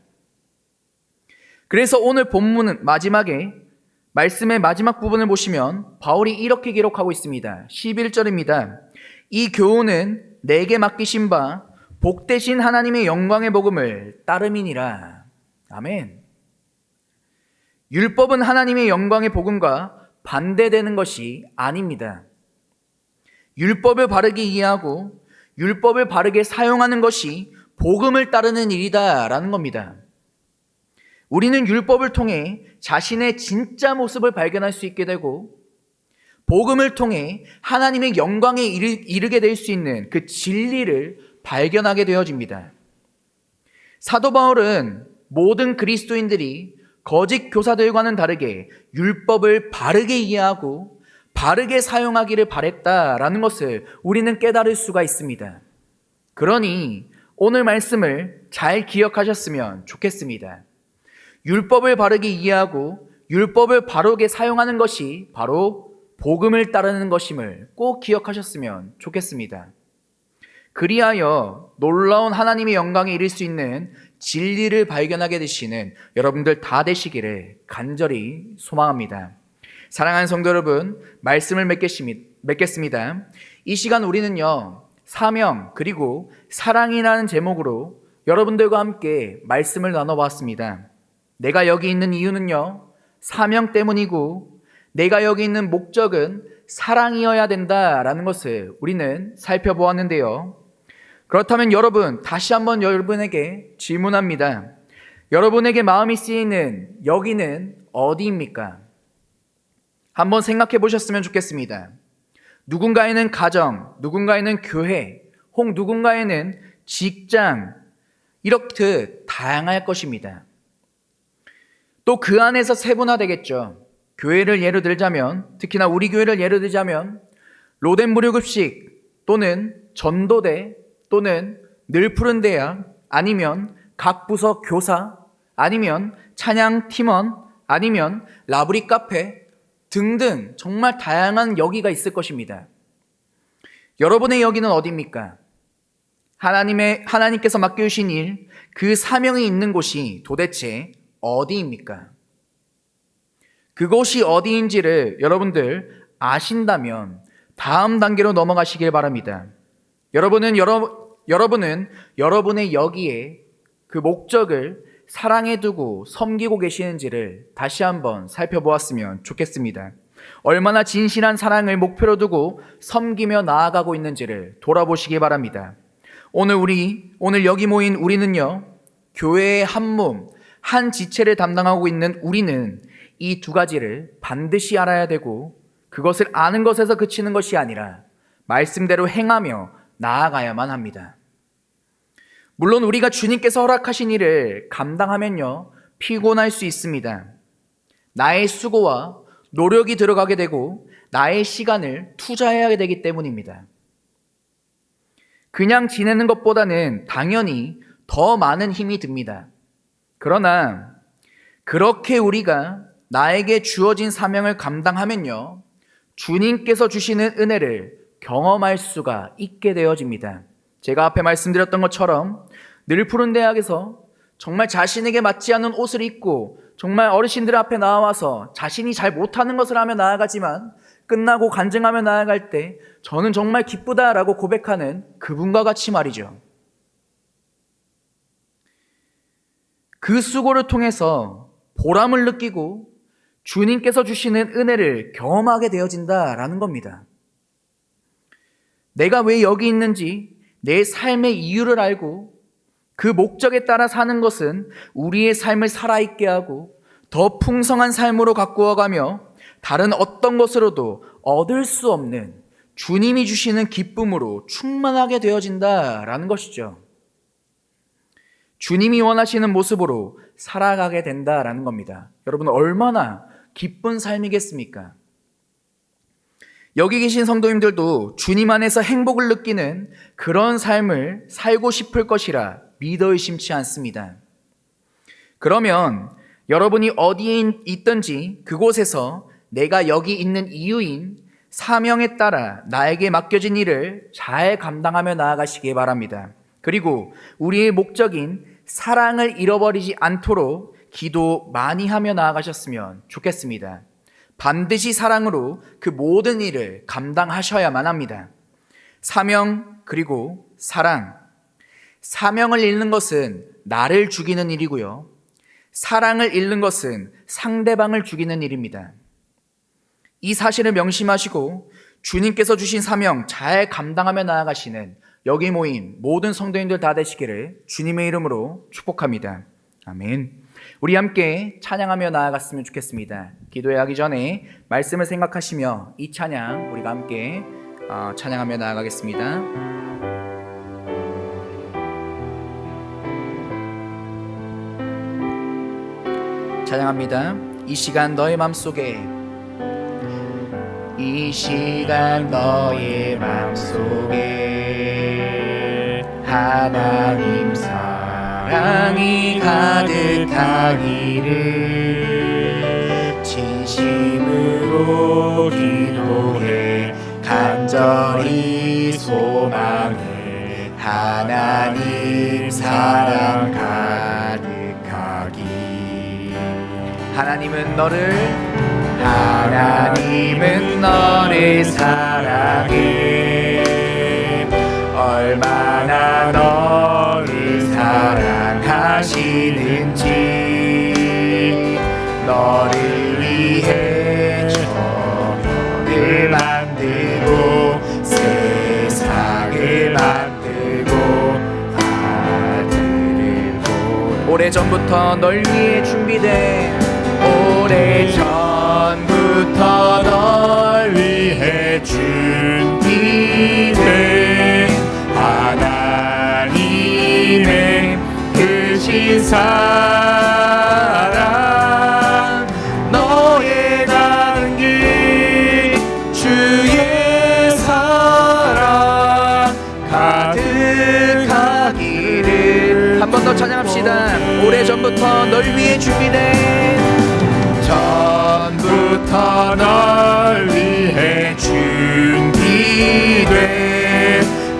그래서 오늘 본문은 말씀의 마지막 부분을 보시면 바울이 이렇게 기록하고 있습니다. 11절입니다. 이 교훈은 내게 맡기신 바 복되신 하나님의 영광의 복음을 따름이니라. 아멘. 율법은 하나님의 영광의 복음과 반대되는 것이 아닙니다. 율법을 바르게 이해하고 율법을 바르게 사용하는 것이 복음을 따르는 일이다라는 겁니다. 우리는 율법을 통해 자신의 진짜 모습을 발견할 수 있게 되고 복음을 통해 하나님의 영광에 이르게 될 수 있는 그 진리를 발견하게 되어집니다. 사도 바울은 모든 그리스도인들이 거짓 교사들과는 다르게 율법을 바르게 이해하고 바르게 사용하기를 바랬다라는 것을 우리는 깨달을 수가 있습니다. 그러니 오늘 말씀을 잘 기억하셨으면 좋겠습니다. 율법을 바르게 이해하고 율법을 바르게 사용하는 것이 바로 복음을 따르는 것임을 꼭 기억하셨으면 좋겠습니다. 그리하여 놀라운 하나님의 영광에 이를 수 있는 진리를 발견하게 되시는 여러분들 다 되시기를 간절히 소망합니다. 사랑하는 성도 여러분, 말씀을 맺겠습니다. 이 시간 우리는요, 사명 그리고 사랑이라는 제목으로 여러분들과 함께 말씀을 나눠봤습니다. 내가 여기 있는 이유는요, 사명 때문이고 내가 여기 있는 목적은 사랑이어야 된다라는 것을 우리는 살펴보았는데요. 그렇다면 여러분, 다시 한번 여러분에게 질문합니다. 여러분에게 마음이 쓰이는 여기는 어디입니까? 한번 생각해 보셨으면 좋겠습니다. 누군가에는 가정, 누군가에는 교회, 혹 누군가에는 직장, 이렇듯 다양할 것입니다. 또 그 안에서 세분화되겠죠. 교회를 예로 들자면, 특히나 우리 교회를 예로 들자면 로덴부르급식 또는 전도대 또는 늘푸른 대학, 아니면 각 부서 교사, 아니면 찬양 팀원, 아니면 라브리 카페 등등 정말 다양한 여기가 있을 것입니다. 여러분의 여기는 어디입니까? 하나님께서 맡겨주신 일, 그 사명이 있는 곳이 도대체 어디입니까? 그곳이 어디인지를 여러분들 아신다면 다음 단계로 넘어가시길 바랍니다. 여러분은 여러분의 여기에 그 목적을 사랑에 두고 섬기고 계시는지를 다시 한번 살펴보았으면 좋겠습니다. 얼마나 진실한 사랑을 목표로 두고 섬기며 나아가고 있는지를 돌아보시기 바랍니다. 오늘 여기 모인 우리는요, 교회의 한 몸, 한 지체를 담당하고 있는 우리는 이 두 가지를 반드시 알아야 되고 그것을 아는 것에서 그치는 것이 아니라 말씀대로 행하며 나아가야만 합니다. 물론 우리가 주님께서 허락하신 일을 감당하면요, 피곤할 수 있습니다. 나의 수고와 노력이 들어가게 되고 나의 시간을 투자해야 되기 때문입니다. 그냥 지내는 것보다는 당연히 더 많은 힘이 듭니다. 그러나 그렇게 우리가 나에게 주어진 사명을 감당하면요, 주님께서 주시는 은혜를 경험할 수가 있게 되어집니다. 제가 앞에 말씀드렸던 것처럼 늘푸른 대학에서 정말 자신에게 맞지 않는 옷을 입고 정말 어르신들 앞에 나와서 자신이 잘 못하는 것을 하며 나아가지만 끝나고 간증하며 나아갈 때 저는 정말 기쁘다라고 고백하는 그분과 같이 말이죠. 그 수고를 통해서 보람을 느끼고 주님께서 주시는 은혜를 경험하게 되어진다라는 겁니다. 내가 왜 여기 있는지 내 삶의 이유를 알고 그 목적에 따라 사는 것은 우리의 삶을 살아있게 하고 더 풍성한 삶으로 가꾸어가며 다른 어떤 것으로도 얻을 수 없는 주님이 주시는 기쁨으로 충만하게 되어진다라는 것이죠. 주님이 원하시는 모습으로 살아가게 된다라는 겁니다. 여러분, 얼마나 기쁜 삶이겠습니까? 여기 계신 성도님들도 주님 안에서 행복을 느끼는 그런 삶을 살고 싶을 것이라 믿어 의심치 않습니다. 그러면 여러분이 어디에 있든지 그곳에서 내가 여기 있는 이유인 사명에 따라 나에게 맡겨진 일을 잘 감당하며 나아가시기 바랍니다. 그리고 우리의 목적인 사랑을 잃어버리지 않도록 기도 많이 하며 나아가셨으면 좋겠습니다. 반드시 사랑으로 그 모든 일을 감당하셔야만 합니다. 사명 그리고 사랑. 사명을 잃는 것은 나를 죽이는 일이고요. 사랑을 잃는 것은 상대방을 죽이는 일입니다. 이 사실을 명심하시고 주님께서 주신 사명 잘 감당하며 나아가시는 여기 모인 모든 성도님들 다 되시기를 주님의 이름으로 축복합니다. 아멘. 우리 함께 찬양하며 나아갔으면 좋겠습니다. 기도에 하기 전에 말씀을 생각하시며 이 찬양 우리가 함께 찬양하며 나아가겠습니다. 찬양합니다. 이 시간 너의 맘속에, 이 시간 너의 맘속에 하나님 사랑이 가득하기를 진심으로 기도해 간절히 소망해 하나님 사랑 가득하기. 하나님은 너를 사랑해. 얼마나 너를 사랑하시는지. 너를 위해 천을 만들고 세상을 만들고 아들을 보내. 오래전부터 널 위해 준비된, 오래전부터 널 위해 준비된 하나님의 크신 사랑, 너의 가는 길 주의 사랑 가득하기를. 한 번 더 찬양합시다. 오래전부터 널 위해 준비된, 전부터 널 위해 준비된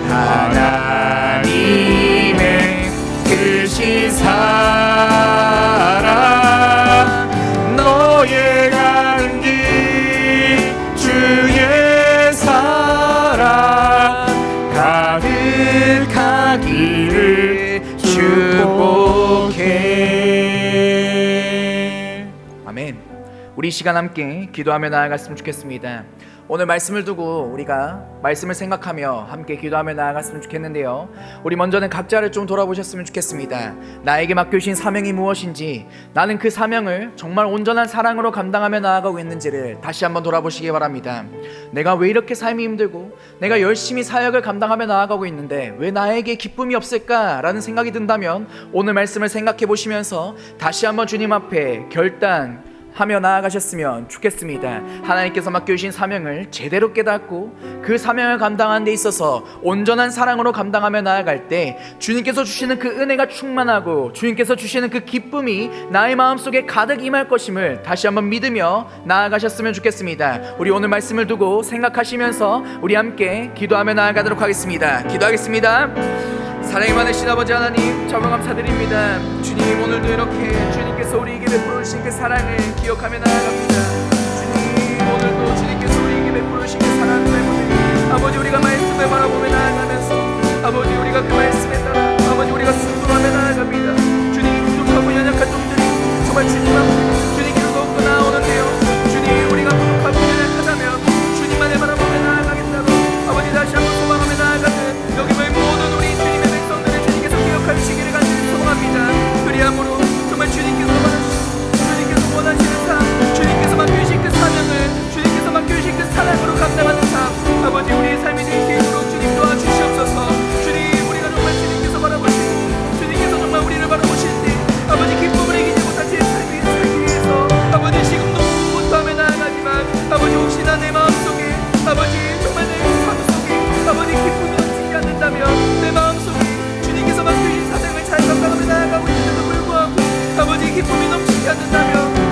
하나님의 크신 사랑, 너의 가는 길 주의 사랑 가득하기를 축복해. 아멘. 우리 이 시간 함께 기도하며 나아갔으면 좋겠습니다. 오늘 말씀을 두고 우리가 말씀을 생각하며 함께 기도하며 나아갔으면 좋겠는데요, 우리 먼저는 각자를 좀 돌아보셨으면 좋겠습니다. 나에게 맡겨주신 사명이 무엇인지, 나는 그 사명을 정말 온전한 사랑으로 감당하며 나아가고 있는지를 다시 한번 돌아보시기 바랍니다. 내가 왜 이렇게 삶이 힘들고 내가 열심히 사역을 감당하며 나아가고 있는데 왜 나에게 기쁨이 없을까라는 생각이 든다면 오늘 말씀을 생각해 보시면서 다시 한번 주님 앞에 결단하며 나아가셨으면 좋겠습니다. 하나님께서 맡겨주신 사명을 제대로 깨닫고 그 사명을 감당하는 데 있어서 온전한 사랑으로 감당하며 나아갈 때 주님께서 주시는 그 은혜가 충만하고 주님께서 주시는 그 기쁨이 나의 마음속에 가득 임할 것임을 다시 한번 믿으며 나아가셨으면 좋겠습니다. 우리 오늘 말씀을 두고 생각하시면서 우리 함께 기도하며 나아가도록 하겠습니다. 기도하겠습니다. 사랑이 많으신 아버지 하나님, 정말 감사드립니다. 주님, 오늘도 이렇게 주님께서 우리에게 베풀어 주신 그 사랑을 기억하며 나아갑니다. 주님, 오늘도 주님께서 우리에게 베풀어 주신 그 사랑 때문에 아버지 우리가 말씀을 바라보며 나아가면서 아버지 우리가 그 말씀에 따라 아버지 우리가 순종하며 나아갑니다. 주님, 부족하고 연약한 종들이 정말 주님 앞에 주님께로 더욱더 나아오는데요, 주님, 우리가 부족하고 연약하다면 주님만을 바라보며 나아가겠다고 아버지 다시 한번 소망하며 나아가는 여기 모인 모든 우리 주님의 백성들을 주님께서 기억하시기를 간절히 소망합니다. 그리함으로 정말 주님께서 원하시는 삶, 주님께서 맡겨주신 그 사명을 주님께서 맡겨주신 그 사랑으로 감당하는 삶, 아버지 우리의 삶이 되게 하도록 주님 도와주시옵소서. 주님, 우리가 정말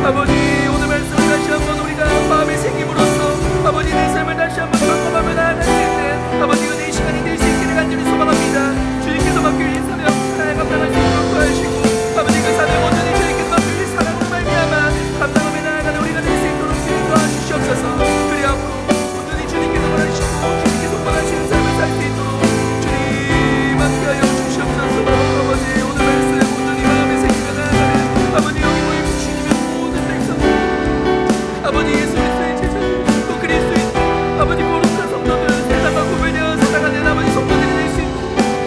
아버지 오늘 말씀을 다시 한번 우리가 마음에 새김으로써 아버지 내 삶을 다시 한번 점검하며 나아갈 수 있는 아버지 은혜의 시간이 될 수 있기를 간절히 소망합니다. 주님께서 맡겨주신 사명 잘 감당할 수 있도록 도와주시고 아버지 그 사명 온전히 주님께서 맡겨주신 사랑으로 말미암아 감당하며 나아가는 우리가 될 수 있도록 주님 도와주시옵소서. 그리 앞으로 온전히 주님께서 원하시고 주님께서 원하시는 삶을 살 수 있도록 주님 함께하여 주시옵소서. 아버지 오늘 말씀 온전히 마음에 새기며 나아가는 아버지 여기 모인 주님의 모든 백성들 아버지 예수 그리스도의 제자들 또 그리스도인 아버지 거룩한 성도들 세상과 구별되어 살아가는 아버지 성도들이 될 수 있고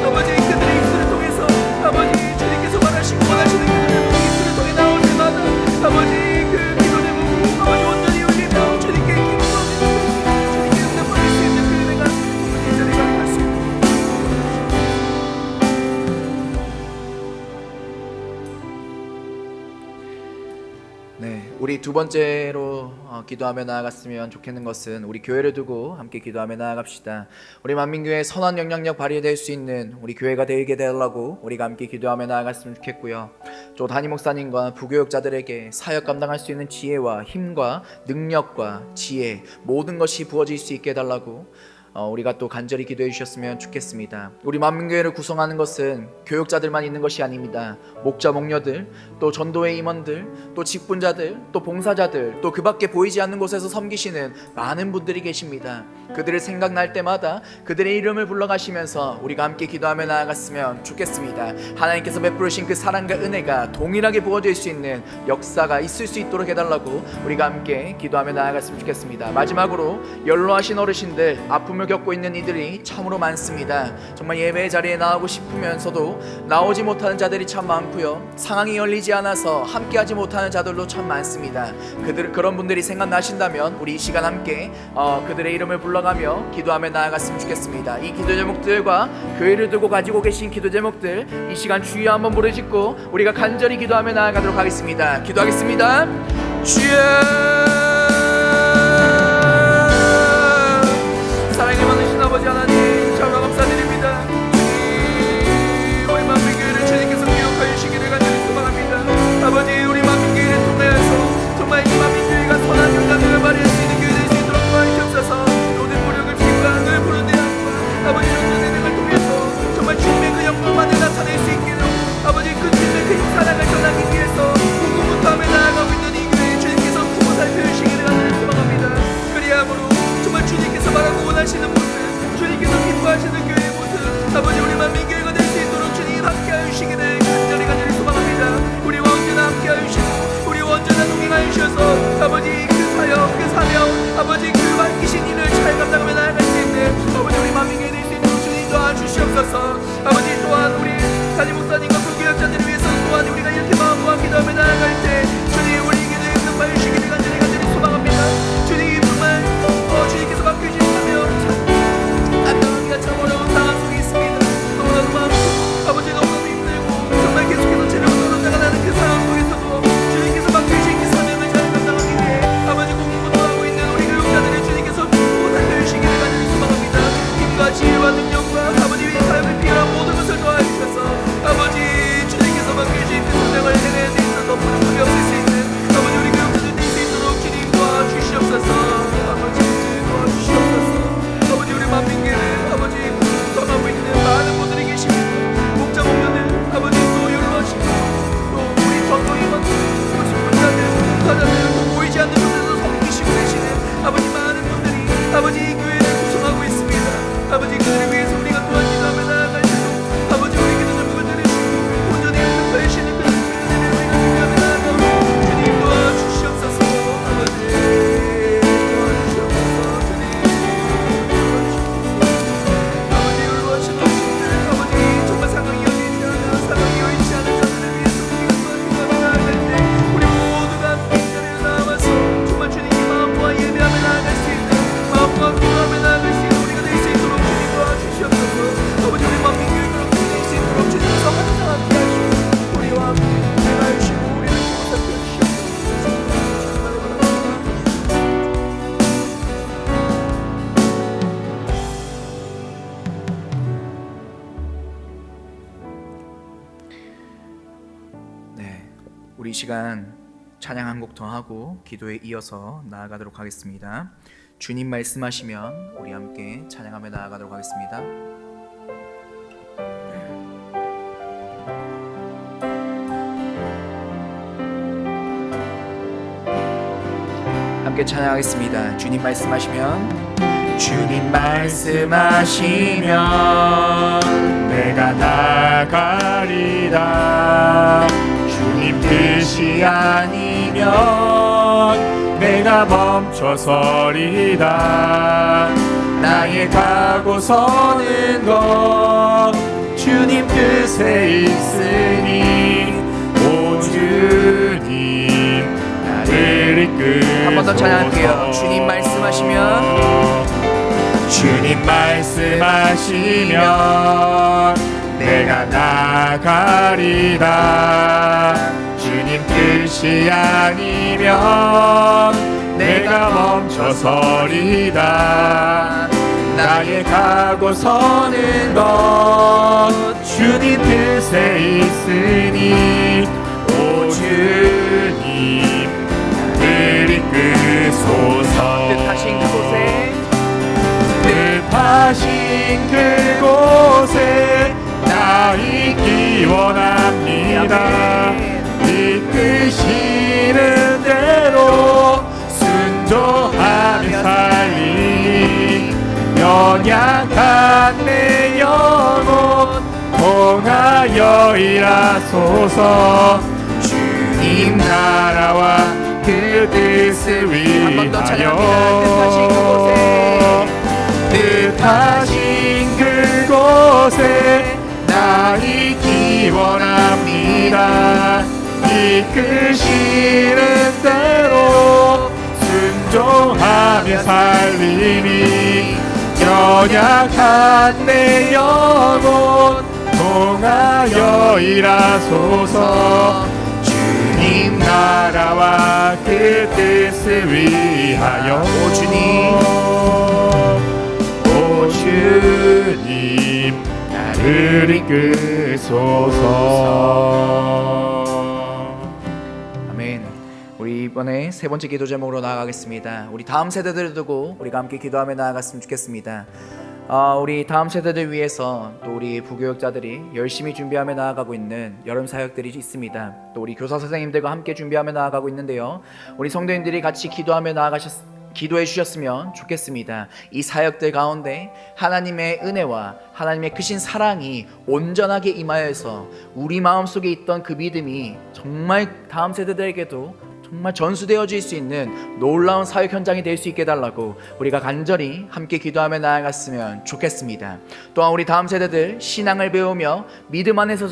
아버지 그들의 입술을 통해서 아버지 주님께서 원하시고 원하시는 그들의 입술을 통해 나올 때마다 아버지 그 기도 제목 아버지 온전히 올리며 주님께 기도하며 주님께 응답받을 수 있는 그 은혜가 이 자리에 가득할 수 있고 네, 우리 두 번째로 기도하며 나아갔으면 좋겠는 것은 우리 교회를 두고 함께 기도하며 나아갑시다. 우리 만민교회 선한 영향력 발휘될 수 있는 우리 교회가 되게 되려고 우리가 함께 기도하며 나아갔으면 좋겠고요. 또 담임 목사님과 부교육자들에게 사역 감당할 수 있는 지혜와 힘과 능력과 지혜 모든 것이 부어질 수 있게 해달라고 우리가 또 간절히 기도해 주셨으면 좋겠습니다. 우리 만민교회를 구성하는 것은 교육자들만 있는 것이 아닙니다. 목자 목녀들, 또 전도회 임원들, 또 직분자들, 또 봉사자들, 또 그 밖에 보이지 않는 곳에서 섬기시는 많은 분들이 계십니다. 그들을 생각날 때마다 그들의 이름을 불러가시면서 우리가 함께 기도하며 나아갔으면 좋겠습니다. 하나님께서 베푸르신 그 사랑과 은혜가 동일하게 부어질 수 있는 역사가 있을 수 있도록 해달라고 우리가 함께 기도하며 나아갔으면 좋겠습니다. 마지막으로 연로하신 어르신들, 아픔을 겪고 있는 이들이 참으로 많습니다. 정말 예배의 자리에 나오고 싶으면서도 나오지 못하는 자들이 참 많고요. 상황이 열리지 않아서 함께하지 못하는 자들도 참 많습니다. 그런 분들이 생각나신다면 우리 이 시간 함께 그들의 이름을 불러가며 기도하며 나아갔으면 좋겠습니다. 이 기도 제목들과 교회를 두고 가지고 계신 기도 제목들 이 시간 주여 한번 부르짖고 우리가 간절히 기도하며 나아가도록 하겠습니다. 기도하겠습니다. 주여 사랑이 많으신 아버지 하나님 참으로 감사드립니다. 주님 우리 만민교회를 주님께서 기억하여 주시기를 간절히 소망합니다. 아버지 우리 만민교회를 통하여서 정말 이 만민교회가 선한 영향력을 발휘할 수 있는 교회 될 수 있도록 도와주옵소서. 모든 무력을 기부하는 늘 부른 대학과 아버지 이런 은혜를 통해서 정말 주님의 그 영광만을 나타낼 수 있기를 아버지 그 주님의 그 사랑을 전하기 위해서 궁금부터 하며 나아가고 있는 이 교회에 주님께서 부모 살펴주시기를 간절히 소망합니다. 그리함으로 정말 주님께서 말하고 원하시는 모습 주님께서 기뻐하시는 교회의 모습 아버지 우리 만민교회가 될 수 있도록 주님 함께하여 주시기를 간절히 소망합니다. 우리와 언제나 함께하여 주시고 우리와 언제나 동행하여 주셔서 아버지 그 사역 그 사명 아버지 그 맡기신 일을 잘 감당하며 나아갈 수 있는 아버지 우리 만민교회 될 수 있도록 주님 도와주시옵소서. 아버지 또한 우리 담임 목사님과 부교역자들을 위해서 또한 우리가 이렇게 마음과 기도하며 나아갈 때 주님 우리에게 응답하여 주시기를 간절히 소망합니다. 주님 정말 주님께서 맡겨주시다며 감당하기가 참 어려운 상황 속에 있습니다. 너무나도 많고 아버지 너무나도 힘들고 정말 계속해서 체력을 떨어져가 나는 그 상황 속에서도 주님께서 맡겨주신 그 사명을 잘 감당하기 위해 아버지 공부하고 있는 우리 교육자들을 주님께서 보고 살펴주시기를 간절히 소망합니다. 힘과 지혜와 능력과 아버지 위 사역을 필요한 모든 것을 도와주셔서 아버지 주님께서 맡겨주신 그 사명을 해내는 데 있어서 부족함이 없을 수 있는 아버지 우리 교육자들 될 수 있도록 주님 도와주시옵소서. 아버지 도와주시옵소서. 아버지 우리 만민교회를 아버지 구성하고 있는 많은 분들이 계십니다. 목자 목녀들 아버지 또 연로하시고 또 우리 전도임원 또 직분자들 봉사자들 또 보이지 않는 곳에서 섬기시고 계시는 아버지 많은 분들이 아버지 이 교회를 구성하고 있습니다. 아버지 그들을 위해서 우리가 또한 기도하며 나아갈 때도 아버지 우리 기도 제목을 들으시고 온전히 응답하여 주시는 그 은혜를 우리가 기도하며 나아가고 주님 도와주시옵소서. 아버지 도와주시옵소서. 주님 아버지 연로하신 어르신들 아버지 정말 상황이 여의치 않은 자들을 위해서 우리가 또한 기도하며 나아갈 때 우리 모두가 함께 이 자리에 나와서 정말 주님께 마음과 예배하며 나아갈 수 있는 마음과 기도하며 나아갈 수 있는 우리가 될 수 있도록 주님 도와주시옵소서. 아버지 우리 만민교회 그렇게 될 수 있도록 주님께서 항상 함께 하시고 우리와 함께 동행하시고 우리를 보호 살펴주시옵소서. 정말 바랍니다. 네, 우리 이 시간 찬양 한 곡 더 하고 기도에 이어서 나아가도록 하겠습니다. 주님 말씀하시면 우리 함께 찬양하며 나아가도록 하겠습니다. 함께 찬양하겠습니다. 주님 말씀하시면, 주님 말씀하시면 내가 나가리라. 주님 뜻이 아니면 내가 멈춰서리다. 나의 가고 서는 것 주님 뜻에 있으니 오 주님 나를 이끄소서. 한 번 더 찬양할게요. 주님 말씀하시면, 주님 말씀하시면 내가 나가리라. 주님 뜻이 아니면 내가 멈춰서리다. 나의 가고 서는 것 주님 뜻에 있으니 오 주님 나를 이끄소서. 뜻하신 그곳에 뜻하신 그곳에 나 있기 원합니다. 이끄시는 대로 순종하며 살리. 연약한 내 영혼 통하여 일하소서. 주님 나라와 그 뜻을 한 번 더 찬양합니다. 뜻하신 그곳에 나 있기 원합니다. 이끄시는 대로 순종하며 살리니. 연약한 내 영혼 통하여 일하소서. 주님 나라와 그 뜻을 위하여 오 주님, 오 주님 나를 이끄소서. 아멘. 우리 이번에 세 번째 기도 제목으로 나아가겠습니다. 우리 다음 세대들을 두고 우리가 함께 기도하며 나아갔으면 좋겠습니다. 우리 다음 세대들 위해서 또 우리 부교육자들이 열심히 준비하며 나아가고 있는 여름 사역들이 있습니다. 또 우리 교사 선생님들과 함께 준비하며 나아가고 있는데요. 우리 성도님들이 같이 기도해 주셨으면 좋겠습니다. 이 사역들 가운데 하나님의 은혜와 하나님의 크신 사랑이 온전하게 임하여서 우리 마음속에 있던 그 믿음이 정말 다음 세대들에게도 정말 전수되어질 수 있는 놀라운 사역 현장이 될 수 있게 해달라고 우리가 간절히 함께 기도하며 나아갔으면 좋겠습니다. 또한 우리 다음 세대들 신앙을 배우며 믿음 안에서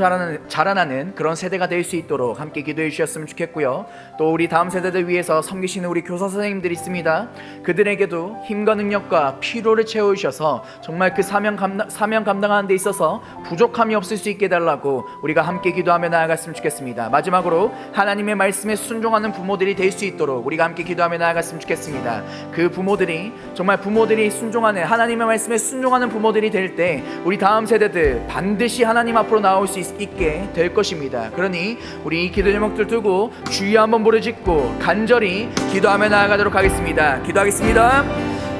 자라나는 그런 세대가 될 수 있도록 함께 기도해 주셨으면 좋겠고요. 또 우리 다음 세대들 위해서 섬기시는 우리 교사 선생님들이 있습니다. 그들에게도 힘과 능력과 피로를 채워주셔서 정말 그 사명 감당하는 데 있어서 부족함이 없을 수 있게 해달라고 우리가 함께 기도하며 나아갔으면 좋겠습니다. 마지막으로 하나님의 말씀에 순종하는 부모들이 될 수 있도록 우리가 함께 기도하며 나아갔으면 좋겠습니다. 그 부모들이 정말 부모들이 순종하는 하나님의 말씀에 순종하는 부모들이 될 때 우리 다음 세대들 반드시 하나님 앞으로 나올 수 있게 될 것입니다. 그러니 우리 이 기도 제목들 두고 주여 한번 부르짖고 간절히 기도하며 나아가도록 하겠습니다. 기도하겠습니다.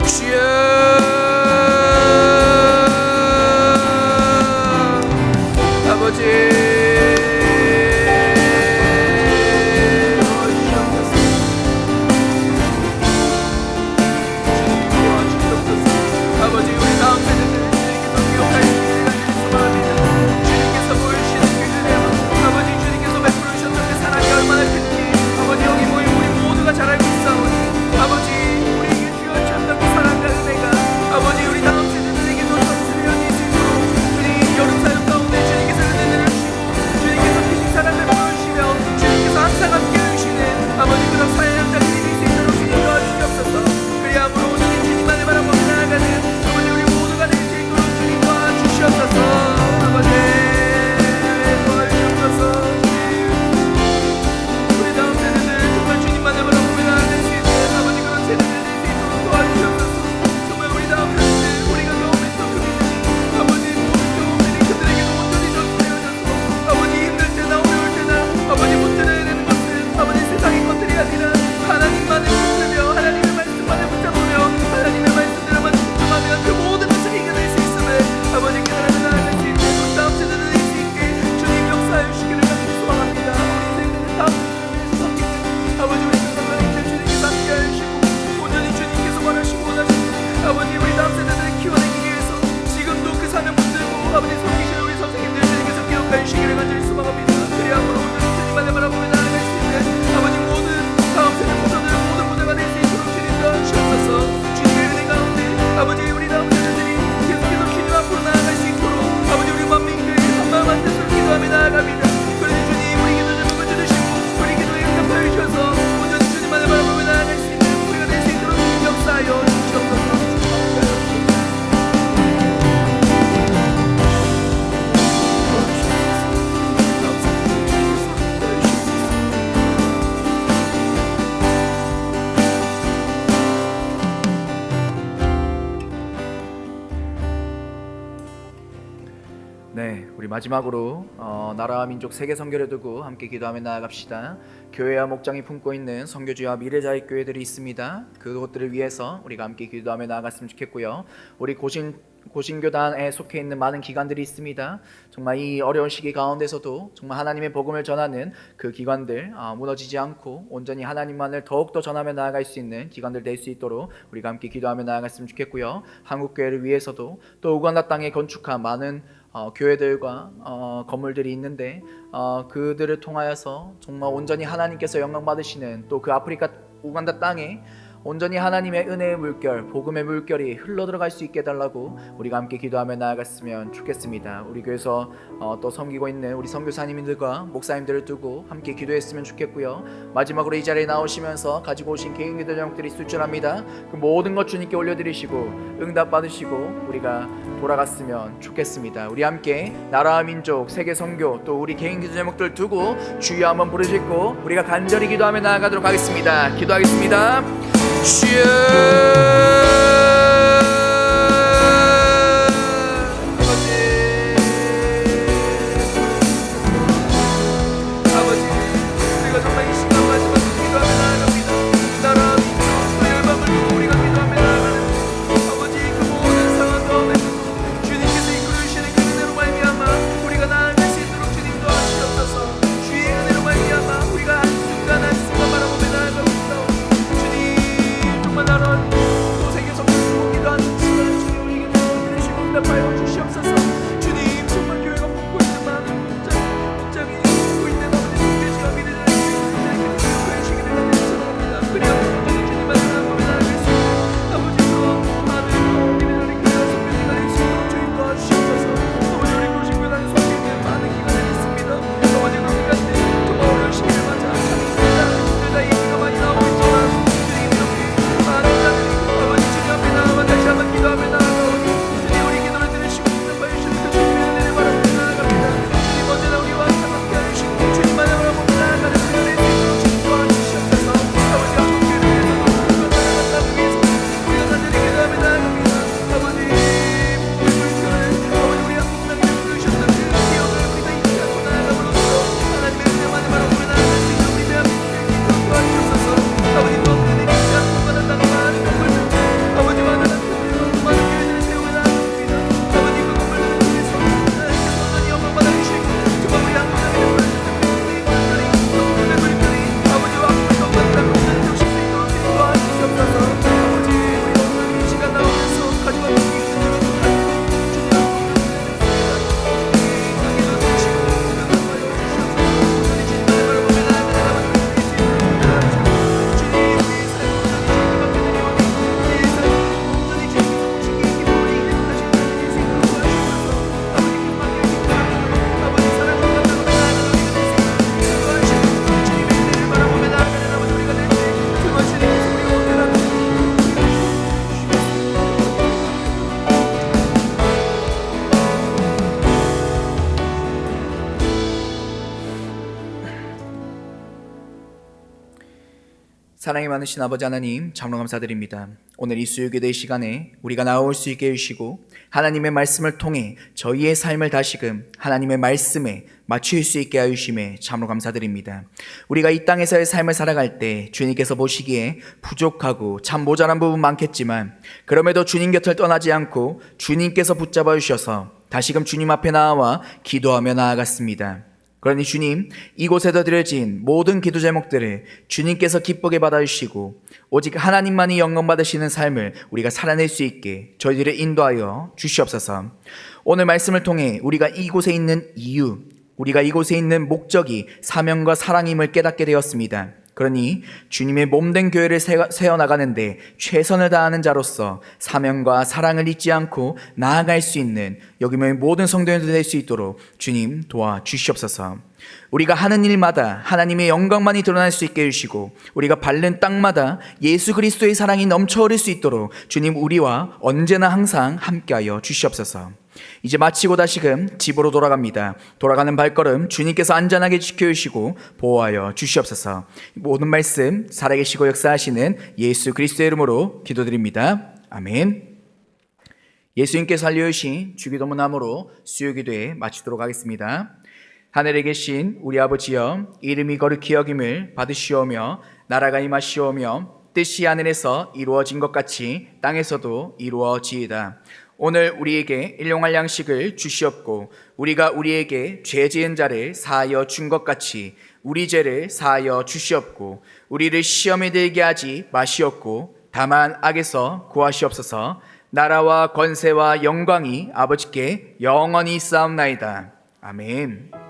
주여 아버지, 잘 알고 있사오니 아버지, 우리에게 주어주셨던 그 사랑과 은혜가 아버지 우리 마지막으로 나라와 민족 세계 선교를 두고 함께 기도하며 나아갑시다. 교회와 목장이 품고 있는 선교지와 미래자익 교회들이 있습니다. 그것들을 위해서 우리가 함께 기도하며 나아갔으면 좋겠고요. 우리 고신교단에 속해 있는 많은 기관들이 있습니다. 정말 이 어려운 시기 가운데서도 정말 하나님의 복음을 전하는 그 기관들 무너지지 않고 온전히 하나님만을 더욱더 전하며 나아갈 수 있는 기관들 될 수 있도록 우리가 함께 기도하며 나아갔으면 좋겠고요. 한국교회를 위해서도 또 우간다 땅에 건축한 많은 교회들과 건물들이 있는데 그들을 통하여서 정말 온전히 하나님께서 영광 받으시는 또 그 아프리카 우간다 땅에 온전히 하나님의 은혜의 물결, 복음의 물결이 흘러들어갈 수 있게 해달라고 우리가 함께 기도하며 나아갔으면 좋겠습니다. 우리 교회에서 또 섬기고 있는 우리 선교사님들과 목사님들을 두고 함께 기도했으면 좋겠고요. 마지막으로 이 자리에 나오시면서 가지고 오신 개인 기도 제목들이 있을 줄 압니다. 그 모든 것 주님께 올려드리시고 응답 받으시고 우리가 돌아갔으면 좋겠습니다. 우리 함께 나라와 민족, 세계 선교 또 우리 개인 기도 제목들 두고 주여 한번 부르시고 우리가 간절히 기도하며 나아가도록 하겠습니다. 기도하겠습니다. 주여 아버지 우리가 정말 이 시간 마지막으로 기도하며 나아갑니다. 나라 민족 그 열방을 두고 우리가 기도하며 나아가는 아버지 그 모든 상황 가운데서도 주님께서 이끌어 주시는 그 은혜로 말미암아 우리가 나아갈 수 있도록 주님 도와주시옵소서. 주의 은혜로 말미암아 우리가 한순간 한순간 바라보며 나아가고 있사오니 주님 정말 나라 또 세계 선교를 기도하는 시간을 주님 우리에게 도와주시고 응답하여 주시옵소서. 주님 정말 교회가 품고 있는 많은 목장이 품고 있는 아버지 교회시가 미래를 교회시기 되는 소망합니다. 그리하여 온전히 주님만 생각하며 나아갈 수 있는 아버지 그 많은 미래를 교회와 선교지가 될 수 있도록 주님 도와주시옵소서. 아버지 우리 고신교단에 속해 있는 많은 기관들이 있습니다. 아버지 그 기관들 정말 어려운 시기를 맞아 참 힘들다 얘기가 많이 나오고 있지만 주님 이렇게 많은 자들이 아버지 주님 앞에 나아가 다시 한번 기도하며 나아가오니 주님 우리 기도를 들으시고 응답하여 주시는 그 주님의 은혜를 바라보며 나아갑니다. 주님 언제나 우리와 항상 함께 하시고 주님만을 바라보며 나아가는 그 은혜의 주님 도와주시옵소서. 아버지 한국교회를 위해서도 우리가 나아간 땅을 위해서 우리가 간절히 기도하며 나아갑니다. 아버지 복음의 물결을 아버지 우리 한국 땅에 부르셨던 그 기억을 우리가 잊지 않고 나아감으로써 하나님의 은혜만을 바라보며 나아갈 수 있는 우리 대한민국의 기도 도와주셔서 아버지 또 그들이 잊지 않고 가는 땅 많은 건물들 아버지와 나는 그 많은 교회들을 세우며 나아갑니다. 아버지 그 건물들을 통해서 하나님께서 온전히 영광 받아주시고 정말 우리 한국 땅에 부르셨던 그 복음의 물결이 아버지와 한국의 영광 땅을 온전히 오실 수 있도록 주님 도와주시옵소서. 아버지 우리 오늘 이 시간 나오면서 가지고 있는 이 기도를 가지고 주님 사랑이 많으신 아버지 하나님 참으로 감사드립니다. 오늘 이 수요기도의 시간에 우리가 나올 수 있게 해주시고 하나님의 말씀을 통해 저희의 삶을 다시금 하나님의 말씀에 맞출 수 있게 하여 주심에 참으로 감사드립니다. 우리가 이 땅에서의 삶을 살아갈 때 주님께서 보시기에 부족하고 참 모자란 부분 많겠지만 그럼에도 주님 곁을 떠나지 않고 주님께서 붙잡아 주셔서 다시금 주님 앞에 나와 기도하며 나아갔습니다. 그러니 주님, 이곳에서 드려진 모든 기도 제목들을 주님께서 기쁘게 받아주시고 오직 하나님만이 영광 받으시는 삶을 우리가 살아낼 수 있게 저희들을 인도하여 주시옵소서. 오늘 말씀을 통해 우리가 이곳에 있는 이유, 우리가 이곳에 있는 목적이 사명과 사랑임을 깨닫게 되었습니다. 그러니 주님의 몸된 교회를 세워나가는데 최선을 다하는 자로서 사명과 사랑을 잊지 않고 나아갈 수 있는 여기의 모든 성도님들 될 수 있도록 주님 도와주시옵소서. 우리가 하는 일마다 하나님의 영광만이 드러날 수 있게 해주시고 우리가 밟는 땅마다 예수 그리스도의 사랑이 넘쳐 흐를 수 있도록 주님 우리와 언제나 항상 함께하여 주시옵소서. 이제 마치고 다시금 집으로 돌아갑니다. 돌아가는 발걸음 주님께서 안전하게 지켜주시고 보호하여 주시옵소서. 모든 말씀 살아계시고 역사하시는 예수 그리스도의 이름으로 기도드립니다. 아멘. 예수님께서 알려주신 주기도문함으로 수요기도에 마치도록 하겠습니다. 하늘에 계신 우리 아버지여, 이름이 거룩히 여김을 받으시오며 나라가 임하시오며 뜻이 하늘에서 이루어진 것 같이 땅에서도 이루어지이다. 오늘 우리에게 일용할 양식을 주시옵고 우리가 우리에게 죄 지은 자를 사하여 준 것 같이 우리 죄를 사하여 주시옵고 우리를 시험에 들게 하지 마시옵고 다만 악에서 구하시옵소서. 나라와 권세와 영광이 아버지께 영원히 있사옵나이다. 아멘.